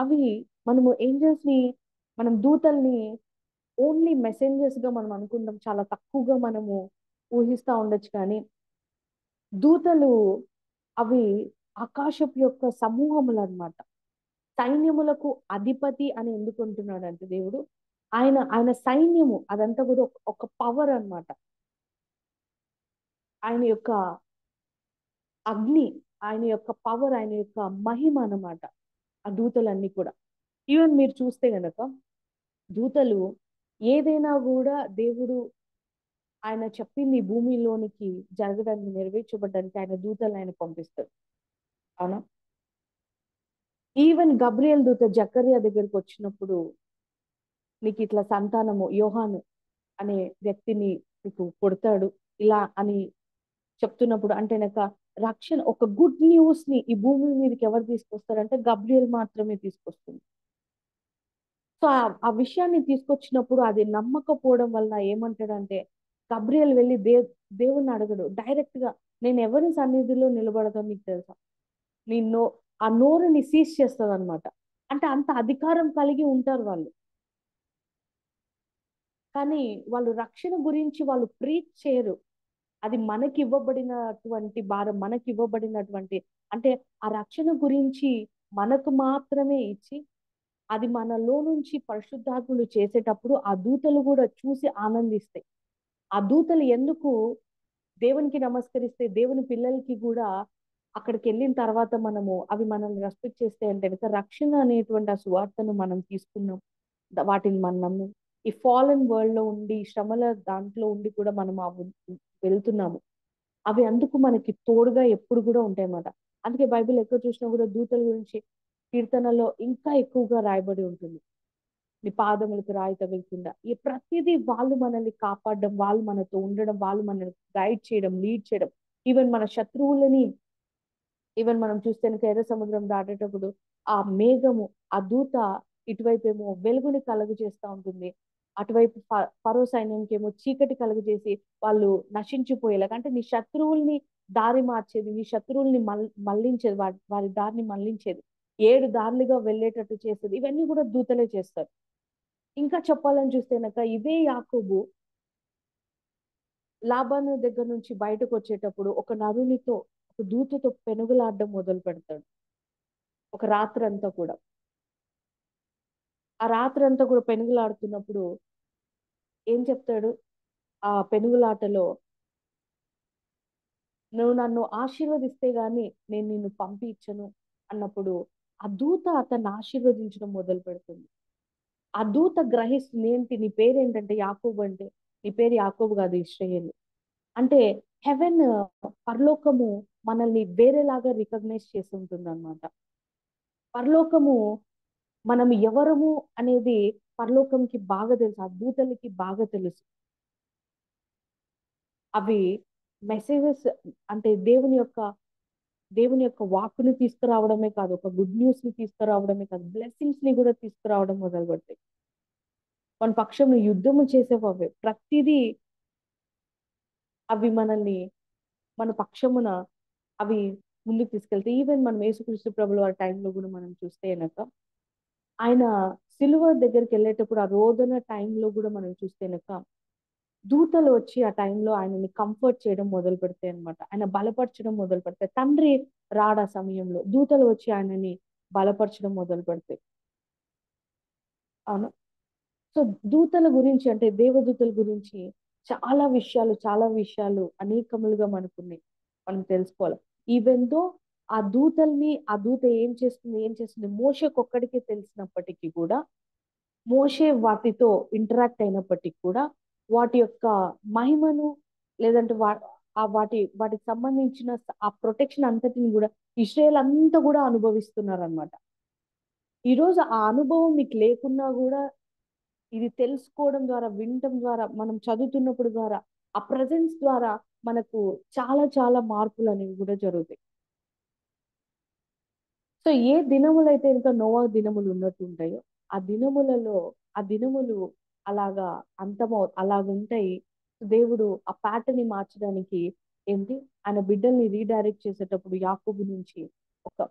మనం దూతల్ని ఓన్లీ మెసెంజర్స్ గా మనం అనుకుంటాం. చాలా తక్కువగా మనము ఊహిస్తా ఉండొచ్చు. కానీ దూతలు అవి ఆకాశపు యొక్క సమూహములు అన్నమాట. సైన్యములకు అధిపతి అని ఎందుకు అంటున్నాడంటే దేవుడు, ఆయన సైన్యము అదంతా కూడా ఒక పవర్ అన్నమాట. ఆయన యొక్క అగ్ని, ఆయన యొక్క పవర్, ఆయన యొక్క మహిమ అన్నమాట ఆ దూతలన్నీ కూడా. ఈవెన్ మీరు చూస్తే గనక దూతలు ఏదైనా కూడా దేవుడు ఆయన చెప్పింది భూమిలోనికి జరగడానికి, నెరవేర్చబడడానికి ఆయన దూతలు ఆయన పంపిస్తాడు. అవునా? ఈవెన్ గబ్రియల్ దూత జకర్యా దగ్గరికి వచ్చినప్పుడు, నీకు ఇట్లా సంతానము యోహాను అనే వ్యక్తిని నీకు పుడతాడు ఇలా అని చెప్తున్నప్పుడు, అంటే రక్షణ, ఒక గుడ్ న్యూస్ ని ఈ భూమి మీదకి ఎవరు తీసుకొస్తారంటే గబ్రియల్ మాత్రమే తీసుకొస్తుంది. సో ఆ విషయాన్ని తీసుకొచ్చినప్పుడు అది నమ్మకపోవడం వల్ల ఏమంటాడంటే, గబ్రియల్ వెళ్ళి దేవుణ్ణి అడగడు. డైరెక్ట్ గా నేను ఎవరి సన్నిధిలో నిలబడతాను నీకు తెలుసా? నీ నో ఆ నోరుని సీజ్ చేస్తుంది అనమాట. అంటే అంత అధికారం కలిగి ఉంటారు వాళ్ళు. కానీ వాళ్ళు రక్షణ గురించి వాళ్ళు ప్రీచ్ చేయరు. అది మనకి ఇవ్వబడినటువంటి భారం, మనకి ఇవ్వబడినటువంటి, అంటే ఆ రక్షణ గురించి మనకు మాత్రమే ఇచ్చి, అది మనలో నుంచి పరిశుద్ధాత్ములు చేసేటప్పుడు ఆ దూతలు కూడా చూసి ఆనందిస్తాయి. ఆ దూతలు ఎందుకు దేవునికి నమస్కరిస్తే, దేవుని పిల్లలకి కూడా అక్కడికి వెళ్ళిన తర్వాత మనము అవి మనల్ని రెస్పెక్ట్ చేస్తే అంటే కనుక రక్షణ అనేటువంటి ఆ సువార్తను మనం తీసుకున్నాం. వాటిని మనం ఈ ఫాలన్ వరల్డ్ లో ఉండి, శ్రమల దాంట్లో ఉండి కూడా మనం వెళ్తున్నాము. అవి అందుకు మనకి తోడుగా ఎప్పుడు కూడా ఉంటాయన్నమాట. అందుకే బైబిల్ ఎక్కడ చూసినా కూడా దూతల గురించి కీర్తనలో ఇంకా ఎక్కువగా రాయబడి ఉంటుంది. నీ పాదములకు రాయి తగలకుండా ఈ ప్రతిదీ వాళ్ళు మనల్ని కాపాడడం, వాళ్ళు మనతో ఉండడం, వాళ్ళు మనల్ని గైడ్ చేయడం, లీడ్ చేయడం. ఈవెన్ మన శత్రువులని, ఈవెన్ మనం చూస్తే కనుక ఎర్ర సముద్రం దాటేటప్పుడు ఆ మేఘము, ఆ దూత ఇటువైపు ఏమో వెలుగుని కలుగు చేస్తూ ఉంటుంది, అటువైపు ఫరో సైన్యంకి ఏమో చీకటి కలుగు చేసి వాళ్ళు నశించిపోయేలాగా, అంటే నీ శత్రువుల్ని దారి మార్చేది, నీ శత్రువుల్ని మళ్ళించేది, వారి దారిని మళ్ళించేది, 7 దారులుగా వెళ్ళేటట్టు చేసేది. ఇవన్నీ కూడా దూతలే చేస్తారు. ఇంకా చెప్పాలని చూస్తే కనుక ఇదే యాకోబు లాబాను దగ్గర నుంచి బయటకు వచ్చేటప్పుడు ఒక నరునితో, ఒక దూతతో పెనుగులాడడం మొదలు పెడతాడు. ఒక రాత్రి అంతా కూడా, ఆ రాత్రి అంతా కూడా పెనుగులాడుతున్నప్పుడు ఏం చెప్తాడు ఆ పెనుగులాటలో? నువ్వు నన్ను ఆశీర్వదిస్తే గాని నేను నిన్ను పంపించను అన్నప్పుడు ఆ దూత అతన్ని ఆశీర్వదించడం మొదలు పెడుతుంది. ఆ దూత గ్రహిస్తుంది, ఏంటి నీ పేరు ఏంటంటే యాకోబు, అంటే నీ పేరు యాకోబు కాదు, ఇశ్రాయేలు. అంటే హెవెన్, పరలోకము మనల్ని వేరేలాగా రికగ్నైజ్ చేసి ఉంటుంది అనమాట. పరలోకము మనం ఎవరము అనేది పరలోకంకి బాగా తెలుసు, ఆ దూతలకి బాగా తెలుసు. అవి మెసేజెస్, అంటే దేవుని యొక్క వాక్కుని తీసుకురావడమే కాదు, ఒక గుడ్ న్యూస్ ని తీసుకురావడమే కాదు, బ్లెస్సింగ్స్ ని కూడా తీసుకురావడం మొదలు పెడతాయి. మన పక్షం యుద్ధము చేసేవే ప్రతిదీ అవి మనల్ని మన పక్షమున అవి ముందుకు తీసుకెళ్తాయి. ఈవెన్ మనం యేసుక్రీస్తు ప్రభుల వారి టైంలో కూడా మనం చూస్తే గనక ఆయన సిలువ దగ్గరికి వెళ్ళేటప్పుడు ఆ రోదన టైంలో కూడా మనం చూస్తే గనక దూతలు వచ్చి ఆ టైంలో ఆయనని కంఫర్ట్ చేయడం మొదలు పెడతాయి అనమాట. ఆయన బలపరచడం మొదలు పెడతాయి. తండ్రి రాడా సమయంలో దూతలు వచ్చి ఆయనని బలపరచడం మొదలు పెడతాయి. అవును. సో దూతల గురించి, అంటే దేవదూతల గురించి చాలా విషయాలు అనేకములుగా మనకున్నాయి, మనం తెలుసుకోవాలి. ఈవెన్ దో ఆ దూత ఏం చేస్తుంది మోషేకి ఒక్కడికే తెలిసినప్పటికీ కూడా, మోషే వాటితో ఇంటరాక్ట్ అయినప్పటికీ కూడా వాటి యొక్క మహిమను, లేదంటే వాటికి సంబంధించిన ఆ ప్రొటెక్షన్ అంతటిని కూడా ఇశ్రాయేల్ అంతా కూడా అనుభవిస్తున్నారు అనమాట. ఈ రోజు ఆ అనుభవం మీకు లేకున్నా కూడా ఇది తెలుసుకోవడం ద్వారా, వినటం ద్వారా, మనం చదువుతున్నప్పుడు ద్వారా, ఆ ప్రజెన్స్ ద్వారా మనకు చాలా చాలా మార్పులు అనేవి కూడా జరుగుతాయి. సో ఏ దినములైతే ఇంకా నోవా దినములు ఉన్నట్టు ఉంటాయో, ఆ దినములలో ఆ దినములు అలాగా అలాగుంటాయి. దేవుడు ఆ ప్యాటర్న్ ని మార్చడానికి ఏంటి, ఆయన బిడ్డల్ని రీడైరెక్ట్ చేసేటప్పుడు యాకోబు నుంచి ఒక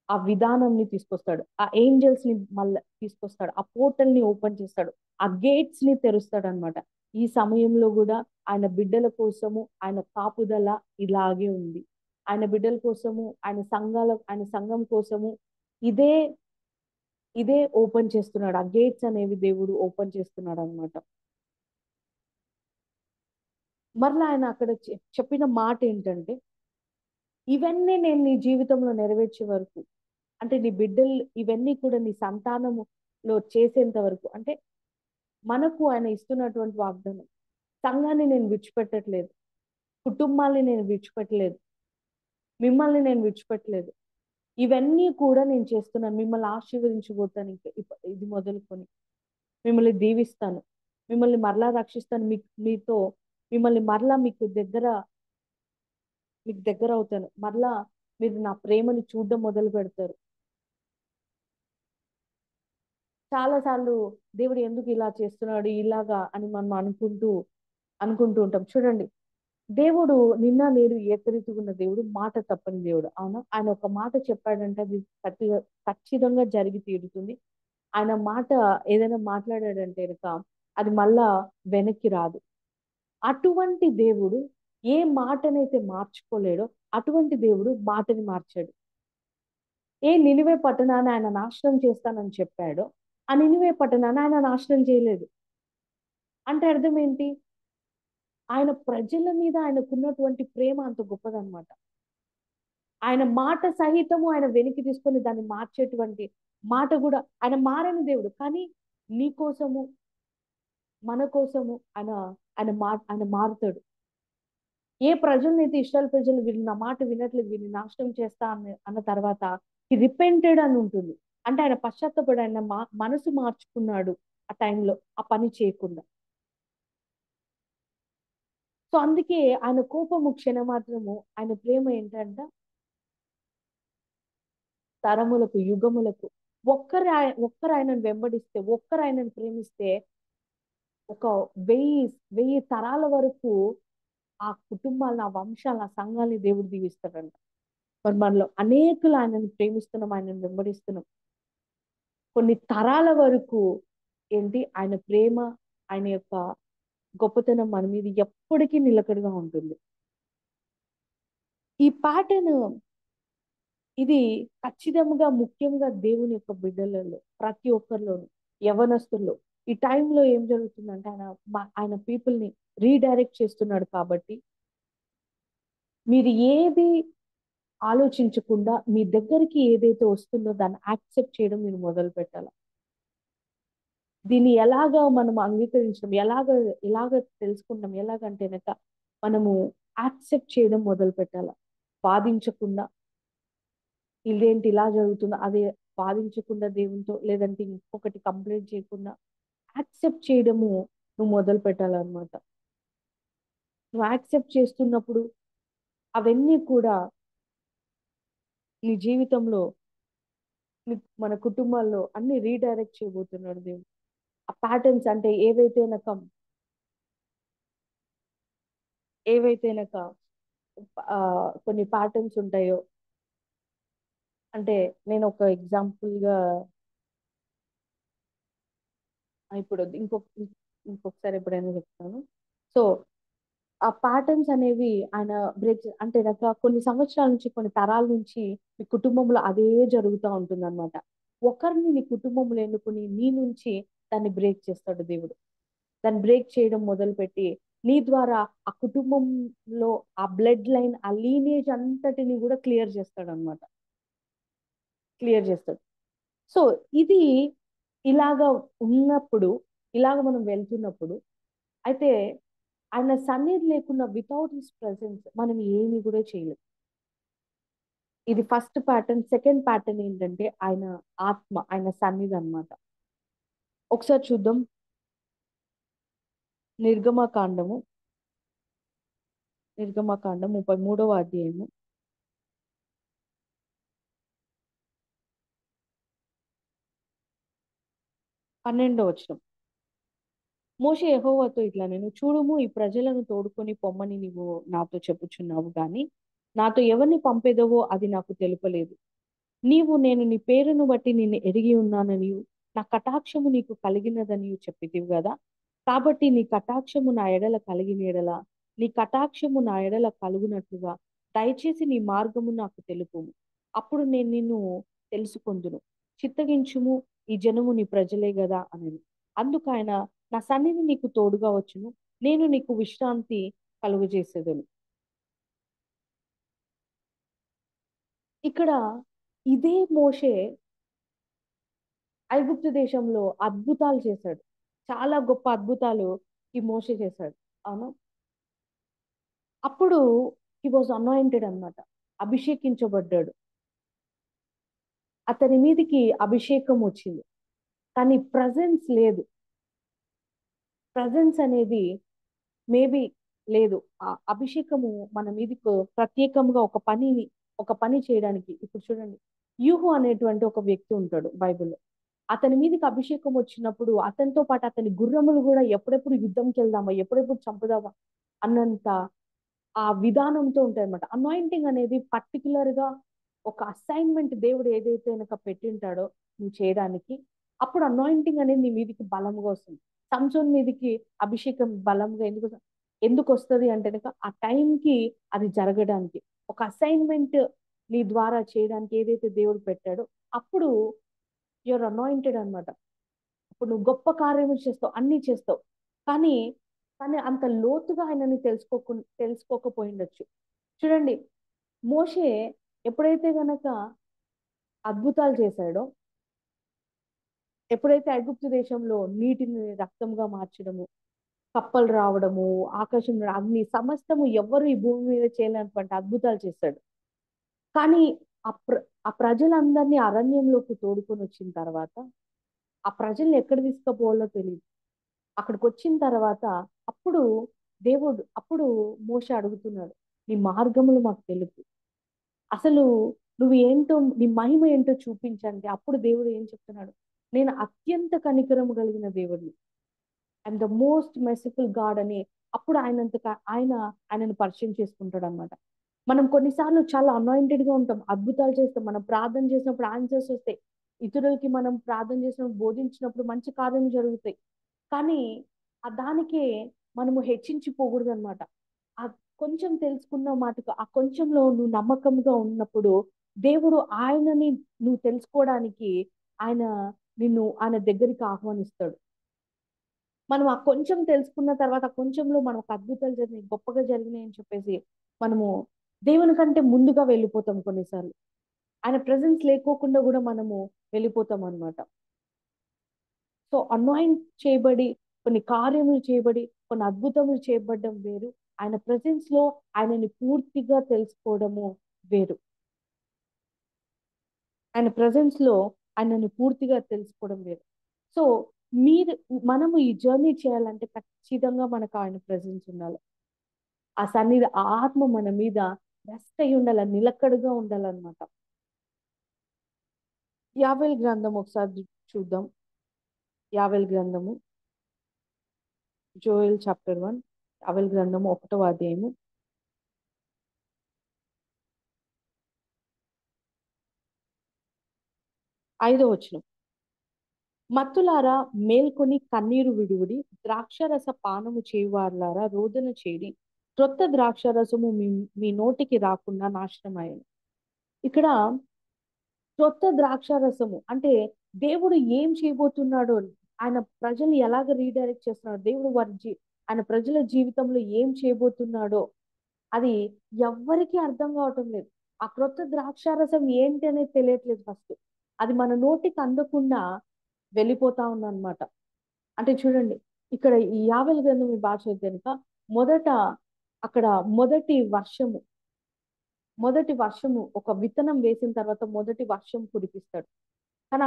ఆ విధానంని తీసుకొస్తాడు, ఆ ఏంజల్స్ ని మళ్ళీ తీసుకొస్తాడు, ఆ పోర్టల్ ని ఓపెన్ చేస్తాడు, ఆ గేట్స్ ని తెరుస్తాడు అనమాట. ఈ సమయంలో కూడా ఆయన బిడ్డల కోసము ఆయన కాపుదల ఇలాగే ఉంది. ఆయన బిడ్డల కోసము, ఆయన సంఘం కోసము ఇదే ఇదే ఓపెన్ చేస్తున్నాడు. ఆ గేట్స్ అనేవి దేవుడు ఓపెన్ చేస్తున్నాడు అనమాట. మరలా ఆయన అక్కడ చెప్పిన మాట ఏంటంటే, ఇవన్నీ నేను నీ జీవితంలో నెరవేర్చే వరకు, అంటే నీ బిడ్డలు ఇవన్నీ కూడా నీ సంతానములో చేసేంత వరకు, అంటే మనకు ఆయన ఇస్తున్నటువంటి వాగ్దానం, సంఘాన్ని నేను విడిచిపెట్టట్లేదు, కుటుంబాన్ని నేను విడిచిపెట్టలేదు, మిమ్మల్ని నేను విడిచిపెట్టలేదు, ఇవన్నీ కూడా నేను చేస్తున్నాను, మిమ్మల్ని ఆశీర్వదించబోతాను, ఇంకా ఇది మొదలుకొని మిమ్మల్ని దీవిస్తాను, మిమ్మల్ని మరలా రక్షిస్తాను, మీతో మిమ్మల్ని మరలా మీకు దగ్గర అవుతాను, మరలా మీరు నా ప్రేమని చూడడం మొదలు పెడతారు. చాలా సార్లు దేవుడు ఎందుకు ఇలా చేస్తున్నాడు ఇలాగా అని మనం అనుకుంటూ ఉంటాం. చూడండి, దేవుడు నిన్న నేడు ఏకరీతిగా ఉన్న దేవుడు, మాట తప్పని దేవుడు. అవునా? ఆయన ఒక మాట చెప్పాడంటే అది ఖచ్చితంగా జరిగి తీరుతుంది. ఆయన మాట ఏదైనా మాట్లాడాడంటే గనక అది మళ్ళా వెనక్కి రాదు. అటువంటి దేవుడు ఏ మాటనైతే మార్చుకోలేడో అటువంటి దేవుడు మాటని మార్చాడు. ఏ నినివే పట్టణాన్ని ఆయన నాశనం చేస్తానని చెప్పాడో ఆ నినివే పట్టణాన్ని ఆయన నాశనం చేయలేదు. అంటే అర్థం ఏంటి? ఆయన ప్రజల మీద ఆయనకున్నటువంటి ప్రేమ అంత గొప్పదనమాట. ఆయన మాట సహితము ఆయన వెనక్కి తీసుకొని దాన్ని మార్చేటువంటి మాట కూడా, ఆయన మారని దేవుడు. కానీ నీ కోసము, మన కోసము ఆయన మారుతాడు. ఏ ప్రజలనైతే ఇస్రాయేల్ ప్రజలు వీళ్ళు నా మాట వినట్లేదు, వీళ్ళని నాశనం చేస్తా అన్న తర్వాత ఈ రిపెంటెడ్ అని ఉంటుంది. అంటే ఆయన పశ్చాత్తపడి ఆయన మనసు మార్చుకున్నాడు ఆ టైంలో ఆ పని చేయకుండా. సో అందుకే ఆయన కోపము క్షణమాత్రము, ఆయన ప్రేమ ఏంటంట తరములకు, యుగములకు. ఒక్కరు ఆయనను వెంబడిస్తే, ఒక్కరు ఆయనను ప్రేమిస్తే ఒక 1000 తరాల వరకు ఆ కుటుంబాలను, ఆ వంశాలను, ఆ సంఘాలని దేవుడు దీవిస్తాడంట. మరి మనలో అనేకులు ఆయనను ప్రేమిస్తున్నాం, ఆయనను వెంబడిస్తున్నాం. కొన్ని తరాల వరకు ఏంటి ఆయన ప్రేమ, ఆయన యొక్క గొప్పతనం మన మీద ఎప్పటికీ నిలకడగా ఉంటుంది. ఈ ప్యాటర్న్ ఇది ఖచ్చితంగా ముఖ్యంగా దేవుని యొక్క బిడ్డలలో ప్రతి ఒక్కరిలోను, యవనస్తుల్లో ఈ టైంలో ఏం జరుగుతుందంటే ఆయన పీపుల్ ని రీడైరెక్ట్ చేస్తున్నాడు. కాబట్టి మీరు ఏది ఆలోచించకుండా మీ దగ్గరికి ఏదైతే వస్తుందో దాన్ని యాక్సెప్ట్ చేయడం మీరు మొదలు పెట్టాలి. దీన్ని ఎలాగా మనం అంగీకరించడం, ఎలాగ తెలుసుకుంటాం, ఎలాగంటే మనము యాక్సెప్ట్ చేయడం మొదలు పెట్టాలి. వాదించకుండా ఇదేంటి ఇలా జరుగుతుందో అదే వాదించకుండా దేవునితో, లేదంటే ఇంకొకటి కంప్లైంట్ చేయకుండా యాక్సెప్ట్ చేయడము నువ్వు మొదలు పెట్టాలన్నమాట. నువ్వు యాక్సెప్ట్ చేస్తున్నప్పుడు అవన్నీ కూడా నీ జీవితంలో, మన కుటుంబాల్లో అన్ని రీడైరెక్ట్ చేయబోతున్నాడు దేవుడు. ఆ ప్యాటర్న్స్ అంటే ఏవైతే కొన్ని ప్యాటర్న్స్ ఉంటాయో, అంటే నేను ఒక ఎగ్జాంపుల్ గా ఇప్పుడు ఇంకొకసారి ఎప్పుడైనా చెప్తాను. సో ఆ ప్యాటర్న్స్ అనేవి ఆయన బ్రేక్ అంటే కొన్ని సంవత్సరాల నుంచి, కొన్ని తరాల నుంచి మీ కుటుంబంలో అదే జరుగుతూ ఉంటుంది అనమాట. ఒకరిని నీ కుటుంబంలో ఎన్నుకుని నీ నుంచి దాన్ని బ్రేక్ చేస్తాడు దేవుడు. దాన్ని బ్రేక్ చేయడం మొదలుపెట్టి నీ ద్వారా ఆ కుటుంబంలో ఆ బ్లడ్ లైన్, ఆ లీనేజ్ అంతటిని కూడా క్లియర్ చేస్తాడు అనమాట. క్లియర్ చేస్తాడు. సో ఇది ఇలాగా ఉన్నప్పుడు, ఇలాగ మనం వెళ్తున్నప్పుడు అయితే ఆయన సన్నిధి లేకుండా, వితౌట్ హిస్ ప్రెసెన్స్ మనం ఏమి కూడా చేయలేం. ఇది ఫస్ట్ ప్యాటర్న్. సెకండ్ ప్యాటర్న్ ఏంటంటే ఆయన ఆత్మ, ఆయన సన్నిధి అన్నమాట. ఒకసారి చూద్దాం. నిర్గమకాండము 33వ అధ్యాయము 12వ వచనం. మోషే యెహోవాతో ఇట్లా నేను చూడుము, ఈ ప్రజలను తోడుకొని పొమ్మని నీవు నాతో చెప్పుచున్నావు గాని నాతో ఎవరిని పంపేదవో అది నాకు తెలుపలేదు. నేను నీ పేరును బట్టి నిన్ను ఎరిగి ఉన్నాననియు నా కటాక్షము నీకు కలిగినదనియు చెప్పితివి కదా. కాబట్టి నీ కటాక్షము నా ఎడల కలిగిన ఎడల, నీ కటాక్షము నా ఎడల కలుగునట్లుగా దయచేసి నీ మార్గము నాకు తెలుపుము. అప్పుడు నేను నిన్ను తెలుసుకొందును. చిత్తగించుము, ఈ జనము నీ ప్రజలే కదా అని. అందుకు ఆయన, నా సన్నిధి నీకు తోడుగా వచ్చును, నేను నీకు విశ్రాంతి కలుగజేసేదను. ఇక్కడ ఇదే మోషే ఐగుప్తు దేశంలో అద్భుతాలు చేశాడు. చాలా గొప్ప అద్భుతాలు ఈ మోషే చేశాడు. అవును. అప్పుడు హీ వాజ్ అనాయింటెడ్ అన్నమాట. అభిషేకించబడ్డాడు. అతని మీదికి అభిషేకం వచ్చింది. కానీ ప్రజెన్స్ లేదు. ప్రజెన్స్ అనేది మేబీ లేదు. ఆ అభిషేకము మన మీదకు ప్రత్యేకంగా ఒక పని చేయడానికి. ఇప్పుడు చూడండి, యూహు అనేటువంటి ఒక వ్యక్తి ఉంటాడు బైబిల్లో. అతని మీదకి అభిషేకం వచ్చినప్పుడు అతనితో పాటు అతని గుర్రములు కూడా ఎప్పుడెప్పుడు యుద్ధంకి వెళ్దామా, ఎప్పుడెప్పుడు చంపుదామా అన్నంత ఆ విధానంతో ఉంటాయి అనమాట. అనాయింటింగ్ అనేది పర్టికులర్ గా ఒక అసైన్మెంట్ దేవుడు ఏదైతే కనుక పెట్టింటాడో నువ్వు చేయడానికి, అప్పుడు అనాయింటింగ్ అనేది నీ మీదికి బలంగా వస్తుంది. సంసోన్ మీదికి అభిషేకం బలంగా ఎందుకు వస్తుంది అంటే కనుక ఆ టైంకి అది జరగడానికి, ఒక అసైన్మెంట్ నీ ద్వారా చేయడానికి ఏదైతే దేవుడు పెట్టాడో అప్పుడు యువర్ అనాయింటెడ్ అన్నమాట. ఇప్పుడు నువ్వు గొప్ప కార్యములు చేస్తావు, అన్ని చేస్తావు. కానీ కానీ అంత లోతుగా ఆయనని తెలుసుకోకపోయిండొచ్చు. చూడండి, మోషే ఎప్పుడైతే గనక అద్భుతాలు చేశాడో, ఎప్పుడైతే ఐగుప్తు దేశంలో నీటిని రక్తంగా మార్చడము, కప్పలు రావడము, ఆకాశంలో అగ్ని, సమస్తము ఎవ్వరు ఈ భూమి మీద చేయలేనటువంటి అద్భుతాలు చేశాడు. కానీ ఆ ప్ర ఆ ప్రజలందరినీ అరణ్యంలోకి తోడుకొని వచ్చిన తర్వాత ఆ ప్రజల్ని ఎక్కడ తీసుకుపోవాలో తెలియదు. అక్కడికి వచ్చిన తర్వాత అప్పుడు అప్పుడు మోషే అడుగుతున్నాడు, నీ మార్గములు మాకు తెలుపు, అసలు నువ్వు ఏంటో, నీ మహిమ ఏంటో చూపించండి. అప్పుడు దేవుడు ఏం చెప్తున్నాడు, నేను అత్యంత కనికరము కలిగిన దేవుడిని, I'm the most merciful God అని. అప్పుడు ఆయనను పరిచయం చేసుకుంటాడు అనమాట. మనం కొన్నిసార్లు చాలా అనాయింటెడ్ గా ఉంటాం, అద్భుతాలు చేస్తాం, మనం ప్రార్థన చేసినప్పుడు ఆన్సర్స్ వస్తాయి, ఇతరులకి మనం ప్రార్థన చేసినప్పుడు బోధించినప్పుడు మంచి కార్యం జరుగుతాయి. కానీ ఆ దానికే మనము హెచ్చించిపోకూడదు అనమాట. ఆ కొంచెం తెలుసుకున్న మాటకు ఆ కొంచెంలో నువ్వు నమ్మకంగా ఉన్నప్పుడు దేవుడు ఆయనని నువ్వు తెలుసుకోవడానికి ఆయన ఆయన దగ్గరికి ఆహ్వానిస్తాడు. మనం ఆ కొంచెం తెలుసుకున్న తర్వాత ఆ కొంచెంలో మనకు అద్భుతాలు జరిగినాయి, గొప్పగా జరిగినాయి అని చెప్పేసి మనము దేవుని కంటే ముందుగా వెళ్ళిపోతాం కొన్నిసార్లు. ఆయన ప్రెజెన్స్ లేకోకుండా కూడా మనము వెళ్ళిపోతాం అన్నమాట. సో అనాయింట్ చేయబడి కొన్ని కార్యములు చేయబడి కొన్ని అద్భుతములు చేయబడడం వేరు, ఆయన ప్రెసెన్స్ లో ఆయనని పూర్తిగా తెలుసుకోవడము వేరు. ఆయన ప్రెసెన్స్ లో ఆయనని పూర్తిగా తెలుసుకోవడం వేరు. సో మీరు మనము ఈ జర్నీ చేయాలంటే ఖచ్చితంగా మనకు ఆయన ప్రెసెన్స్ ఉండాలి. ఆ సన్నిధి, ఆ ఆత్మ మన మీద రెస్ట్ అయి ఉండాలి, నిలకడగా ఉండాలన్నమాట. యావేల్ గ్రంథం ఒకసారి చూద్దాం. యావేల్ గ్రంథము, జోయల్ చాప్టర్ 1, యావేల్ గ్రంథము 1వ అధ్యాయము 5వ వచనం. మత్తులారా మేల్కొని కన్నీరు విడువుడి, ద్రాక్షరస పానము చేయువారులారా రోదన చేడి, క్రొత్త ద్రాక్షరసము మీ నోటికి రాకుండా నాశనమయ్యను. ఇక్కడ క్రొత్త ద్రాక్షరసము అంటే దేవుడు ఏం చేయబోతున్నాడో, ఆయన ప్రజల్ని ఎలాగ రీడైరెక్ట్ చేస్తున్నాడు, దేవుడు ఆయన ప్రజల జీవితంలో ఏం చేయబోతున్నాడో అది ఎవ్వరికీ అర్థం కావటం లేదు. ఆ క్రొత్త ద్రాక్షారసం ఏంటి అనేది తెలియట్లేదు ఫస్ట్. అది మన నోటికి అందకుండా వెళ్ళిపోతా ఉందన్నమాట. అంటే చూడండి, ఇక్కడ ఈ యావెల్ గ్రంథం మీ భాష కనుక మొదట అక్కడ మొదటి వర్షము ఒక విత్తనం వేసిన తర్వాత మొదటి వర్షం కురిపిస్తాడు. కానీ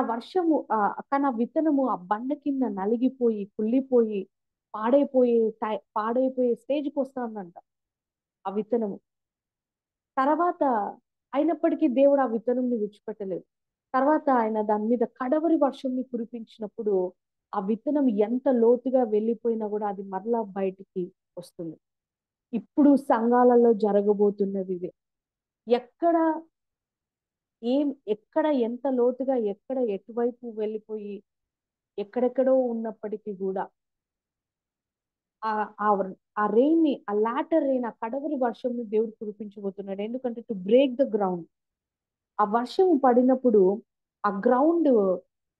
ఆ విత్తనము ఆ బండ కింద నలిగిపోయి కుళ్ళిపోయి పాడైపోయే స్టేజ్కి వస్తుందంట ఆ విత్తనము. తర్వాత అయినప్పటికీ దేవుడు ఆ విత్తనంని విడిచిపెట్టలేదు. తర్వాత ఆయన దాని మీద కడవరి వర్షంని కురిపించినప్పుడు ఆ విత్తనం ఎంత లోతుగా వెళ్ళిపోయినా కూడా అది మరలా బయటికి వస్తుంది. ఇప్పుడు సంఘాలలో జరగబోతున్నది ఇదే. ఎక్కడ ఎక్కడ ఎంత లోతుగా ఎక్కడ ఎటువైపు వెళ్ళిపోయి ఎక్కడెక్కడో ఉన్నప్పటికీ కూడా ఆ ఆ ఆ రెయిన్ ని, ఆ లాటర్ రెయిన్, ఆ కడవరి వర్షంని దేవుడు కురిపించబోతున్నాడు. ఎందుకంటే టు బ్రేక్ ద గ్రౌండ్. ఆ వర్షం పడినప్పుడు ఆ గ్రౌండ్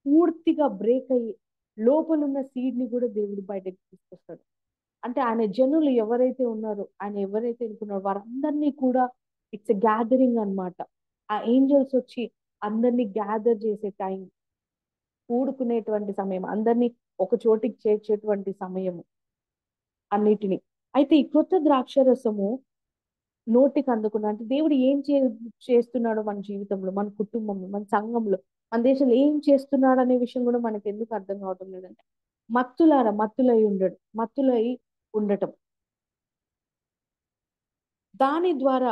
పూర్తిగా బ్రేక్ అయ్యి లోపలున్న సీడ్ ని కూడా దేవుడు బయటకు తీసుకొస్తాడు. అంటే ఆయన జనులు ఎవరైతే ఉన్నారో, ఆయన ఎవరైతే అనుకున్నారో వారందరినీ కూడా ఇట్స్ గ్యాదరింగ్ అన్నమాట. ఆ ఏంజల్స్ వచ్చి అందరినీ గ్యాదర్ చేసే టైం, కూడుకునేటువంటి సమయం, అందరినీ ఒక చోటికి చేర్చేటువంటి సమయము అన్నిటిని. అయితే ఈ క్రొత్త ద్రాక్షరసము నోటికి అందుకున్నా అంటే దేవుడు ఏం చేస్తున్నాడో మన జీవితంలో, మన కుటుంబంలో, మన సంఘంలో, మన దేశంలో ఏం చేస్తున్నాడు అనే విషయం కూడా మనకి ఎందుకు అర్థం కావటం లేదంటే మత్తులై ఉండటం. దాని ద్వారా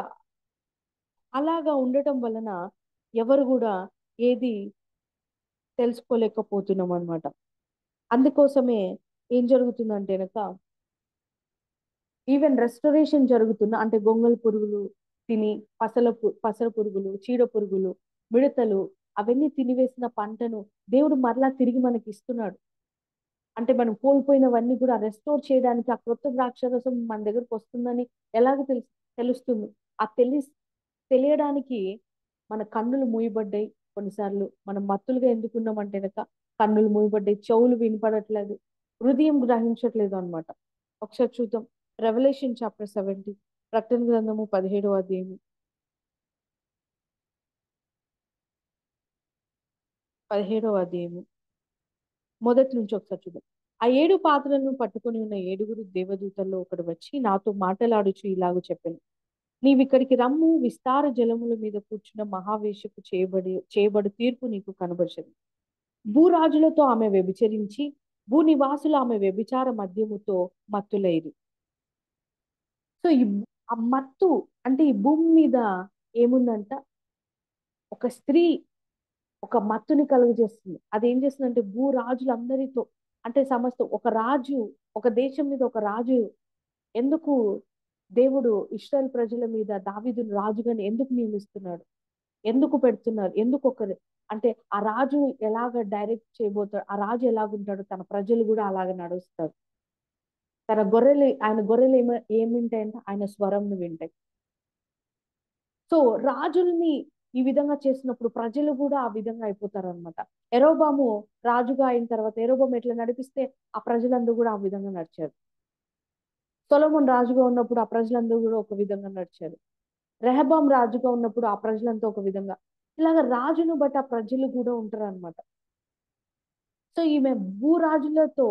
అలాగా ఉండటం వలన ఎవరు కూడా ఏది తెలుసుకోలేకపోతున్నాం అనమాట. అందుకోసమే ఏం జరుగుతుందంటే కనుక ఈవెన్ రెస్టరేషన్ జరుగుతున్న అంటే గొంగళి పురుగులు తిని పసర పురుగులు, చీడ పురుగులు, మిడతలు అవన్నీ తినివేసిన పంటను దేవుడు మరలా తిరిగి మనకి ఇస్తున్నాడు. అంటే మనం కోల్పోయినవన్నీ కూడా రెస్టోర్ చేయడానికి ఆ క్రొత్త ద్రాక్షరసం మన దగ్గరకు వస్తుందని ఎలాగ తెలుస్తుంది? ఆ తెలియడానికి మన కన్నులు మూయబడ్డాయి. కొన్నిసార్లు మనం మత్తులుగా ఎందుకున్నామంటే కనుక కన్నులు మూయబడ్డాయి, చెవులు వినపడట్లేదు, హృదయం గ్రహించట్లేదు అన్నమాట. ఒకసారి చూద్దాం. రెవల్యూషన్ చాప్టర్ 17, ప్రకటన గ్రంథము 17వ అధ్యాయము 17వ అధ్యాయము మొదటి నుంచి ఒకసారి చూద్దాం. ఆ 7 పాత్రలను పట్టుకొని ఉన్న 7 దేవదూతల్లో ఒకడు వచ్చి నాతో మాటలాడుచు ఇలాగ చెప్పాను, నీవిక్కడికి రమ్ము, విస్తార జలముల మీద కూర్చున్న మహావేశ్యకు చేయబడు తీర్పు నీకు కనబరచదు. భూరాజులతో ఆమె వ్యభిచరించి భూనివాసులు ఆమె వ్యభిచార మద్యముతో మత్తులైరి. సో ఆ మత్తు అంటే ఈ భూమి మీద ఏముందంట? ఒక స్త్రీ ఒక మత్తుని కలుగజేస్తుంది. అది ఏం చేస్తుందంటే భూరాజులందరితో అంటే ఒక రాజు, ఒక దేశం మీద ఒక రాజు ఎందుకు దేవుడు ఇశ్రాయేల్ ప్రజల మీద దావీదును రాజుగాని ఎందుకు నియమిస్తున్నాడు? ఎందుకు పెడుతున్నారు? ఎందుకు ఒకరు అంటే ఆ రాజు ఎలాగ డైరెక్ట్ చేయబోతాడు? ఆ రాజు ఎలాగుంటాడు? తన ప్రజలు కూడా అలాగ నడుస్తారు. ఆయన గొర్రెలు ఏమి వింటాయంటే ఆయన స్వరంను వింటాయి. సో రాజుల్ని ఈ విధంగా చేసినప్పుడు ప్రజలు కూడా ఆ విధంగా అయిపోతారు అనమాట. యెరోబాము రాజుగా అయిన తర్వాత యెరోబాము ఎట్లా నడిపిస్తే ఆ ప్రజలందరూ కూడా ఆ విధంగా నడిచారు. సొలొమోను రాజుగా ఉన్నప్పుడు ఆ ప్రజలందరూ కూడా ఒక విధంగా నడిచారు. రెహబాం రాజుగా ఉన్నప్పుడు ఆ ప్రజలంతా ఒక విధంగా, ఇలాగ రాజును బట్టి ఆ ప్రజలు కూడా ఉంటారు అనమాట. సో ఈమె భూరాజులతో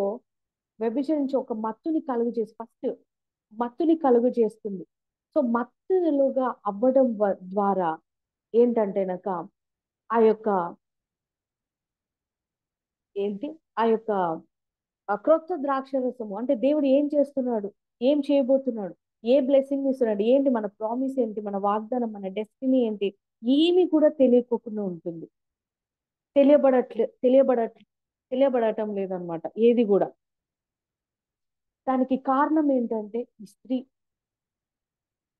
వ్యభిచరించి ఒక మత్తుని కలుగు చేసి ఫస్ట్ మత్తుని కలుగు చేస్తుంది. సో మత్తులుగా అవ్వడం ద్వారా ఏంటంటేనక ఆ యొక్క ఏంటి ఆ యొక్క క్రొత్త ద్రాక్షరసము అంటే దేవుడు ఏం చేస్తున్నాడు, ఏం చేయబోతున్నాడు, ఏ బ్లెస్సింగ్ ఇస్తున్నాడు, ఏంటి మన ప్రామిస్ ఏంటి, మన వాగ్దానం, మన డెస్టినీ ఏంటి, ఏమి కూడా తెలియకోకుండా ఉంటుంది. తెలియబడటం లేదనమాట ఏది కూడా. దానికి కారణం ఏంటంటే ఈ స్త్రీ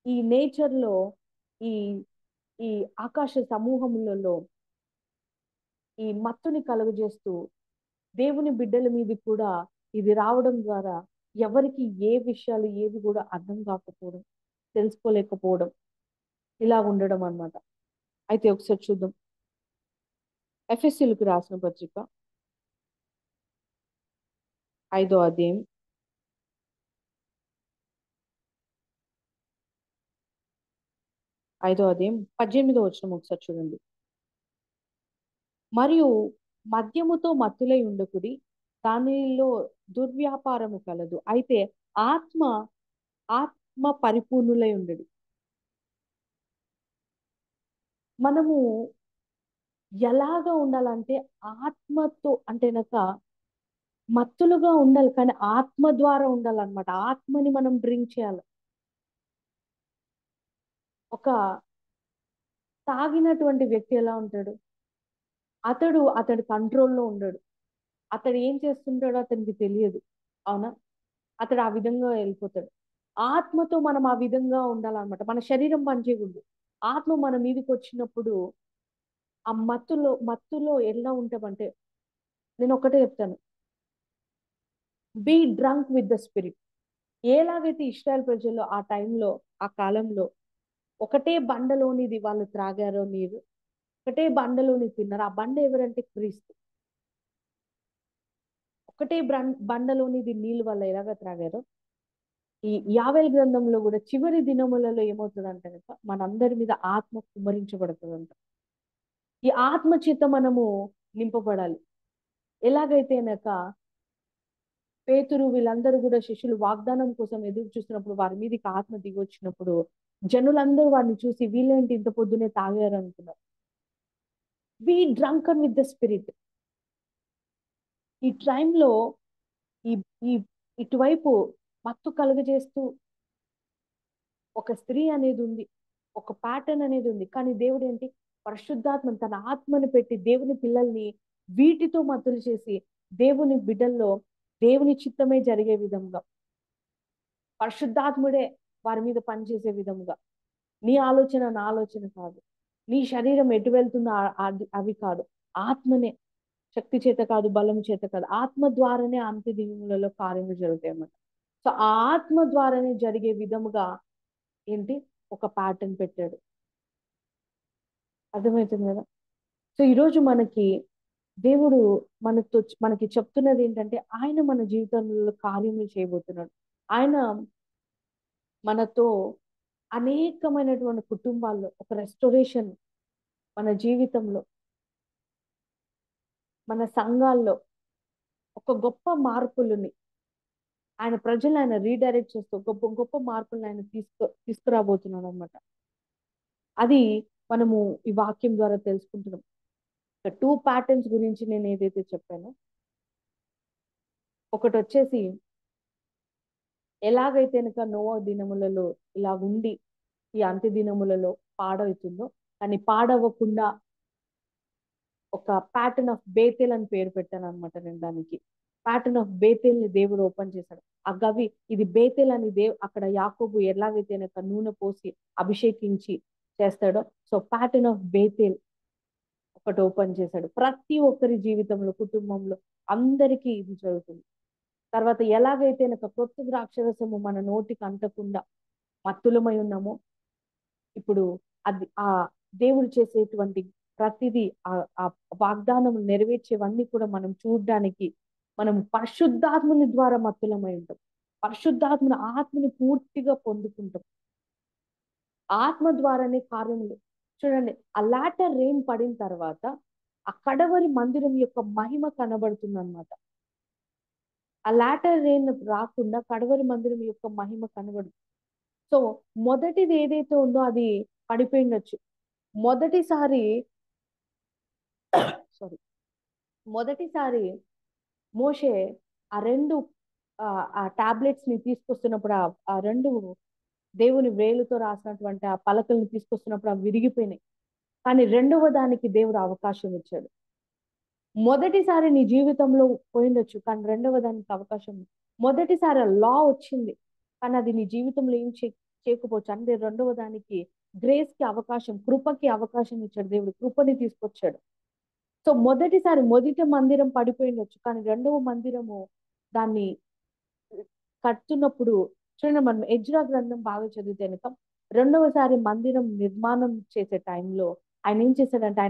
ఈ నేచర్ లో ఈ ఈ ఆకాశ సమూహములలో ఈ మత్తుని కలుగజేస్తూ దేవుని బిడ్డల మీద కూడా ఇది రావడం ద్వారా ఎవరికి ఏ విషయాలు ఏవి కూడా అర్థం కాకపోవడం, తెలుసుకోలేకపోవడం, ఇలా ఉండడం అన్నమాట. అయితే ఒకసారి చూద్దాం. ఎఫెసీయులకు రాసిన పత్రిక 5వ అధ్యాయం 18వ వచనం ఒకసారి చూడండి. మరియు మద్యముతో మత్తులై ఉండకుడి, దానిలో దుర్వ్యాపారము కలదు, అయితే ఆత్మ ఆత్మ పరిపూర్ణులై ఉండడు. మనము ఎలాగా ఉండాలంటే ఆత్మతో అంటేనక మత్తులుగా ఉండాలి, కానీ ఆత్మ ద్వారా ఉండాలన్నమాట. ఆత్మని మనం డ్రింక్ చేయాలి. ఒక తాగినటువంటి వ్యక్తి ఎలా ఉంటాడు? అతడు కంట్రోల్లో ఉండడు. అతడు ఏం చేస్తుంటాడో అతనికి తెలియదు, అవునా? అతడు ఆ విధంగా వెళ్ళిపోతాడు. ఆత్మతో మనం ఆ విధంగా ఉండాలన్నమాట. మన శరీరం పనిచేయకూడదు. ఆత్మ మన మీదకి వచ్చినప్పుడు ఆ మత్తులో ఎలా ఉంటామంటే, నేను ఒకటే చెప్తాను, be drunk with the spirit. ఎలాగైతే ఇశ్రాయేల్ ప్రజలు ఆ టైంలో ఆ కాలంలో ఒకటే బండలోనిది వాళ్ళు త్రాగారో నీరు, ఒకటే బండలోని తిన్నారు. ఆ బండ ఎవరంటే క్రీస్తు. ఒకటే బండలోనిది నీళ్ళు వాళ్ళు ఎలాగ త్రాగారో ఈ యావేల్ గ్రంథంలో కూడా చివరి దినములలో ఏమవుతుందంటే కనుక మనందరి మీద ఆత్మ కుమ్మరించబడుతుందంట. ఈ ఆత్మ చేత మనము నింపబడాలి. ఎలాగైతే కనుక పేతురు వీళ్ళందరూ కూడా శిష్యులు వాగ్దానం కోసం ఎదురు చూస్తున్నప్పుడు వారి మీదకి ఆత్మ దిగి వచ్చినప్పుడు జనులందరూ వారిని చూసి వీళ్ళేంటి ఇంత పొద్దునే తాగారు అనుకున్నారు. Be drunken with the spirit. ఈ టైంలో ఈ ఈ ఇటువైపు మత్తు కలుగజేస్తూ ఒక స్త్రీ అనేది ఉంది, ఒక ప్యాటర్న్ అనేది ఉంది. కానీ దేవుడు ఏంటి? పరిశుద్ధాత్మను తన ఆత్మను పెట్టి దేవుని పిల్లల్ని వీటితో మత్తులు చేసి దేవుని బిడ్డల్లో దేవుని చిత్తమే జరిగే విధంగా పరిశుద్ధాత్ముడే వారి మీద పనిచేసే విధముగా. నీ ఆలోచన నా ఆలోచన కాదు, నీ శరీరం ఎటు వెళ్తుందో అవి కాదు, ఆత్మనే. శక్తి చేత కాదు, బలం చేత కాదు, ఆత్మ ద్వారానే అంత్య దినములలో కార్యములు జరుగుతాయి అన్నమాట. సో ఆ ఆత్మ ద్వారానే జరిగే విధముగా ఏంటి ఒక ప్యాటర్న్ పెట్టాడు. అర్థమవుతుంది కదా? సో ఈరోజు మనకి దేవుడు మనకి చెప్తున్నది ఏంటంటే, ఆయన మన జీవితంలో కార్యములు చేయబోతున్నాడు. ఆయన మనతో అనేకమైనటువంటి కుటుంబాల్లో ఒక రెస్టోరేషన్, మన జీవితంలో, మన సంఘాల్లో ఒక గొప్ప మార్పులని ఆయన ప్రజలను ఆయన రీడైరెక్ట్ చేస్తూ గొప్ప గొప్ప మార్పులను ఆయన తీసుకురాబోతున్నాడు అనమాట. అది మనము ఈ వాక్యం ద్వారా తెలుసుకుంటున్నాం. 2 ప్యాటర్న్స్ గురించి నేను ఏదైతే చెప్పానో, ఒకటి వచ్చేసి ఎలాగైతే కనుక నోవా దినములలో ఇలా ఉండి ఈ అంత్య దినములలో పాడవుతుందో, కానీ పాడవకుండా ఒక ప్యాటర్న్ ఆఫ్ బేతేల్ అని పేరు పెట్టాను అనమాట నేను దానికి. ప్యాటర్న్ ఆఫ్ బేతేల్ ని దేవుడు ఓపెన్ చేశాడు. ఆ గవి ఇది బేతేల్ అని అక్కడ యాకోబు ఎలాగైతే కనుక నూనె పోసి అభిషేకించి చేస్తాడో, సో ప్యాటర్న్ ఆఫ్ బేతేల్ ఒకటి ఓపెన్ చేశాడు. ప్రతి ఒక్కరి జీవితంలో, కుటుంబంలో అందరికీ ఇది జరుగుతుంది. తర్వాత ఎలాగైతే కొత్త ద్రాక్షరసము మన నోటికి అంటకుండా మత్తులమై ఉన్నామో, ఇప్పుడు అది ఆ దేవుడు చేసేటువంటి ప్రతిదీ ఆ వాగ్దానం నెరవేర్చేవన్నీ కూడా మనం చూడడానికి మనం పరిశుద్ధాత్మని ద్వారా మత్తులమై ఉంటాం. పరిశుద్ధాత్మని, ఆత్మని పూర్తిగా పొందుకుంటాం. ఆత్మ ద్వారానే కార్యములు. చూడండి, ఆ లాటర్ రెయిన్ పడిన తర్వాత ఆ కడవరి మందిరం యొక్క మహిమ కనబడుతుంది అనమాట. ఆ లాటర్ రెయిన్ రాకుండా కడవరి మందిరం యొక్క మహిమ కనబడుతుంది. సో మొదటిది ఏదైతే ఉందో అది పడిపోయిండొచ్చు. మొదటిసారి మోషే ఆ రెండు ఆ టాబ్లెట్స్ ని తీసుకొస్తున్నప్పుడు, ఆ రెండు దేవుని వేలుతో రాసినటువంటి ఆ పలకల్ని తీసుకొస్తున్నప్పుడు అవి విరిగిపోయినాయి. కానీ రెండవ దానికి దేవుడు అవకాశం ఇచ్చాడు. మొదటిసారి నీ జీవితంలో పోయిండొచ్చు, కానీ రెండవ దానికి అవకాశం. మొదటిసారి లా వచ్చింది, కానీ అది నీ జీవితంలో ఏం చేయకపోవచ్చు. అంటే రెండవ దానికి గ్రేస్ కి అవకాశం, కృపకి అవకాశం ఇచ్చాడు దేవుడు. కృపని తీసుకొచ్చాడు. సో మొదటి మందిరం పడిపోయిండొచ్చు, కానీ రెండవ మందిరము దాన్ని కడుతున్నప్పుడు, చూడండి, మనం ఎజ్రా గ్రంథం బాగా చదివితే కనుక రెండవసారి మందిరం నిర్మాణం చేసే టైంలో ఆయన ఏం చేశాడంటే,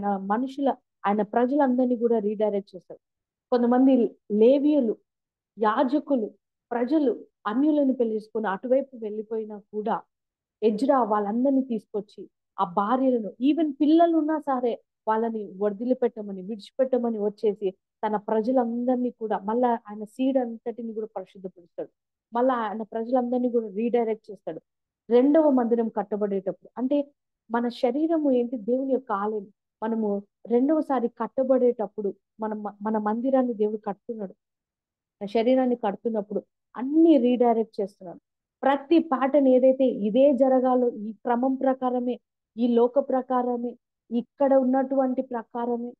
ఆయన ప్రజలందరినీ కూడా రీడైరెక్ట్ చేశాడు. కొంతమంది లేవీయులు, యాజకులు, ప్రజలు అన్యులను పెళ్లిసుకొని అటువైపు వెళ్ళిపోయినా కూడా ఎజ్రా వాళ్ళందరినీ తీసుకొచ్చి ఆ భార్యలను, ఈవెన్ పిల్లలు ఉన్నా సరే వాళ్ళని విడిచిపెట్టమని వచ్చేసి తన ప్రజలందరినీ కూడా మళ్ళా ఆయన సీడ్ అంతటిని కూడా పరిశుద్ధపరుస్తాడు. మళ్ళా ఆయన ప్రజలందరినీ కూడా రీడైరెక్ట్ చేస్తాడు. రెండవ మందిరం కట్టబడేటప్పుడు, అంటే మన శరీరము ఏంటి, దేవుని యొక్క ఆలయం. మనము రెండవసారి కట్టబడేటప్పుడు మన మందిరాన్ని దేవుడు కడుతున్నాడు. శరీరాన్ని కడుతున్నప్పుడు అన్ని రీడైరెక్ట్ చేస్తున్నాడు. ప్రతి ప్యాటర్న్ ఏదైతే ఇదే జరగాలో, ఈ క్రమం ప్రకారమే, ఈ లోక ప్రకారమే, ఇక్కడ ఉన్నటువంటి ప్రకారమే,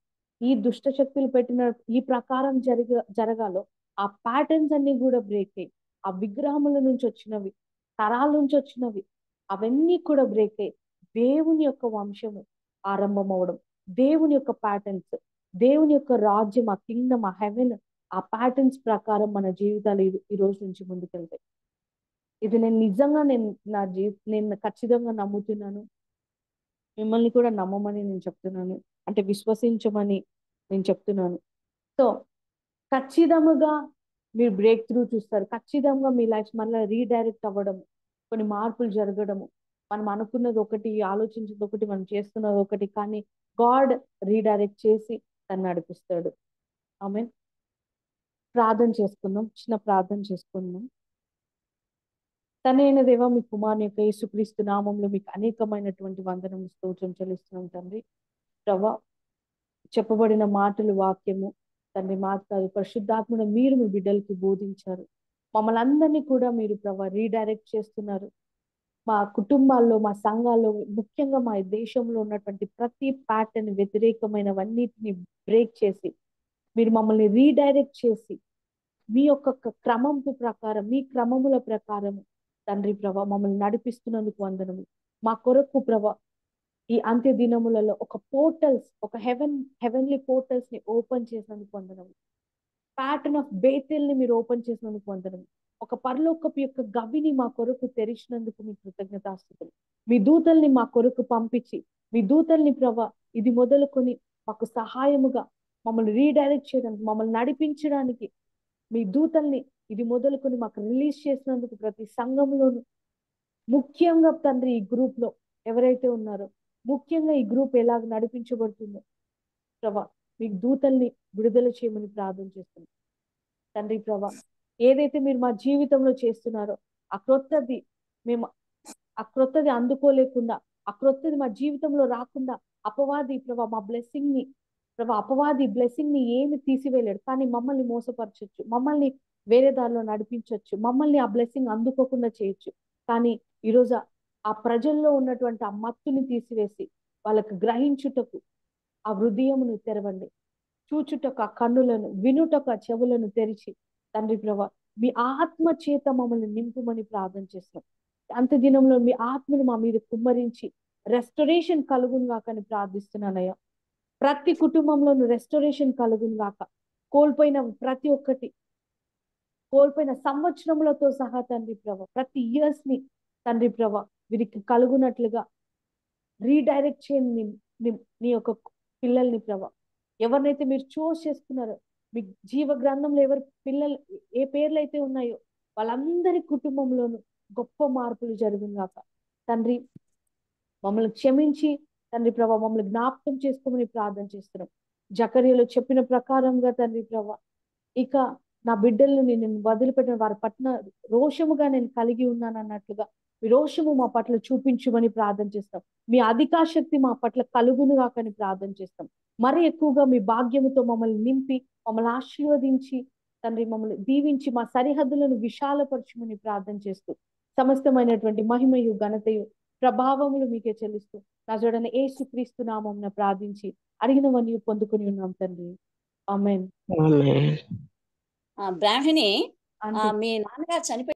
ఈ దుష్ట శక్తులు పెట్టిన ఈ ప్రకారం జరగాలో, ఆ ప్యాటర్న్స్ అన్ని కూడా బ్రేక్ అయ్యి, ఆ విగ్రహముల నుంచి వచ్చినవి, తరాల నుంచి వచ్చినవి, అవన్నీ కూడా బ్రేక్ అయ్యి దేవుని యొక్క వంశము ఆరంభం అవడం, దేవుని యొక్క ప్యాటర్న్స్, దేవుని యొక్క రాజ్యం, ఆ కింగ్డమ్, ఆ హెవెన్, ఆ ప్యాటర్న్స్ ప్రకారం మన జీవితాలు ఈ రోజు నుంచి ముందుకెళ్తాయి. ఇది నేను నిజంగా నేను ఖచ్చితంగా నమ్ముతున్నాను. మిమ్మల్ని కూడా నమ్మమని నేను చెప్తున్నాను, అంటే విశ్వసించమని నేను చెప్తున్నాను. సో ఖచ్చితంగా మీరు బ్రేక్ త్రూ చూస్తారు. ఖచ్చితంగా మీ లైఫ్ మళ్ళీ రీడైరెక్ట్ అవ్వడం, కొన్ని మార్పులు జరగడము. మనం అనుకున్నది ఒకటి, ఆలోచించేది ఒకటి, మనం చేస్తున్నది ఒకటి, కానీ గాడ్ రీడైరెక్ట్ చేసి తను నడిపిస్తాడు. ఆమెన్. ప్రార్థన చేసుకుందాం, చిన్న ప్రార్థన చేసుకుందాం. తనైన దేవ, మీ కుమారుని యొక్క యేసుక్రీస్తు నామంలో మీకు అనేకమైనటువంటి వందనం, స్తోత్రం చెల్లిస్తున్నాం తండ్రి. ప్రభా, చెప్పబడిన మాటలు, వాక్యము తండ్రి మాట్లాడు పరిశుద్ధాత్మను మీరు మీ బిడ్డలకి బోధించారు. మమ్మల్ని అందరినీ కూడా మీరు ప్రభా రీడైరెక్ట్ చేస్తున్నారు. మా కుటుంబాల్లో, మా సంఘాల్లో, ముఖ్యంగా మా దేశంలో ఉన్నటువంటి ప్రతి ప్యాటర్న్ వ్యతిరేకమైనవన్నిటిని బ్రేక్ చేసి మీరు మమ్మల్ని రీడైరెక్ట్ చేసి మీ యొక్క క్రమం ప్రకారం, మీ క్రమముల ప్రకారం తండ్రి ప్రభా మమ్మల్ని నడిపిస్తున్నందుకు వందనము. మా కొరకు ప్రభా ఈ అంత్య దినములలో ఒక పోర్టల్స్, ఒక హెవెన్లీ పోర్టల్స్ ని ఓపెన్ చేసినందుకు వందనము. ప్యాటర్న్ ఆఫ్ బేతెల్ ని మీరు ఓపెన్ చేసినందుకు వందనము. ఒక పరలోకపు యొక్క గవిని మా కొరకు తెరిచినందుకు మీ కృతజ్ఞతాస్తుతులు. మీ దూతల్ని మా కొరకు పంపించి, మీ దూతల్ని ప్రభా ఇది మొదలుకొని మాకు సహాయముగా మమ్మల్ని రీడైరెక్ట్ చేయడానికి, మమ్మల్ని నడిపించడానికి మీ దూతల్ని ఇది మొదలుకొని మాకు రిలీజ్ చేసినందుకు ప్రతి సంఘంలోను, ముఖ్యంగా తండ్రి ఈ గ్రూప్ లో ఎవరైతే ఉన్నారో, ముఖ్యంగా ఈ గ్రూప్ ఎలాగ నడిపించబడుతుందో ప్రభా మీ దూతల్ని విడుదల చేయమని ప్రార్థన చేస్తున్నాం తండ్రి ప్రభా. ఏదైతే మీరు మా జీవితంలో చేస్తున్నారో ఆ క్రొత్తది మేము ఆ క్రొత్తది అందుకోలేకుండా, ఆ క్రొత్తది మా జీవితంలో రాకుండా అపవాది ప్రభా మా బ్లెస్సింగ్ ని ప్రభా అపవాది బ్లెస్సింగ్ ని ఏమి తీసివేయలేడు. కానీ మమ్మల్ని మోసపరచొచ్చు, మమ్మల్ని వేరే దారిలో నడిపించవచ్చు, మమ్మల్ని ఆ బ్లెస్సింగ్ అందుకోకుండా చేయొచ్చు. కానీ ఈరోజు ఆ ప్రజల్లో ఉన్నటువంటి ఆ మత్తుని తీసివేసి వాళ్ళకు గ్రహించుటకు ఆ హృదయమును తెరవండి. చూచుటకు ఆ కన్నులను, వినుటకు ఆ చెవులను తెరిచి తండ్రి ప్రభా మీ ఆత్మ చేత మమ్మల్ని నింపుమని ప్రార్థన చేస్తున్నాం. అంత దినంలో మీ ఆత్మను మా మీద కుమ్మరించి రెస్టరేషన్ కలుగును గాకని ప్రార్థిస్తున్నానయ్యా. ప్రతి కుటుంబంలోనూ రెస్టరేషన్ కలుగును గాక. కోల్పోయిన ప్రతి ఒక్కటి, కోల్పోయిన సంవత్సరములతో సహా తండ్రి ప్రభా ప్రతి ఇయర్స్ ని తండ్రి ప్రభా వీరికి కలుగునట్లుగా రీడైరెక్ట్ చేయండి నీ యొక్క పిల్లల్ని ప్రభా. ఎవరినైతే మీరు చూస్ చేసుకున్నారో మీ జీవ గ్రంథంలో ఎవరి పిల్లలు ఏ పేర్లు అయితే ఉన్నాయో వాళ్ళందరి కుటుంబంలోనూ గొప్ప మార్పులు జరుగుగాక తండ్రి. మమ్మల్ని క్షమించి తండ్రి ప్రభా మమ్మల్ని జ్ఞాపకం చేసుకోమని ప్రార్థన చేస్తున్నాం. జకర్యాలో చెప్పిన ప్రకారంగా తండ్రి ప్రభా ఇక నా బిడ్డలను నేను వదిలిపెట్టిన వారి పట్ల రోషముగా నేను కలిగి ఉన్నాను అన్నట్లుగా మీ రోషము మా పట్ల చూపించుమని ప్రార్థన చేస్తాం. మీ అధికాశక్తి మా పట్ల కలుగును కాకని ప్రార్థన చేస్తాం. మరి ఎక్కువగా మీ భాగ్యముతో మమ్మల్ని నింపి మమ్మల్ని ఆశీర్వదించి తండ్రి మమ్మల్ని దీవించి మా సరిహద్దులను విశాలపరచుమని ప్రార్థన చేస్తూ సమస్తమైనటువంటి మహిమయు ఘనతయు ప్రభావములు మీకే చెల్లిస్తూ నజరేయుడైన యేసుక్రీస్తు నామమున ప్రార్థించి అడిగినవన్నీ పొందుకొని ఉన్నాం తండ్రి. ఆమేన్. బ్రాహ్మణి ఆంటీ మీ నాన్నగారు చనిపోయి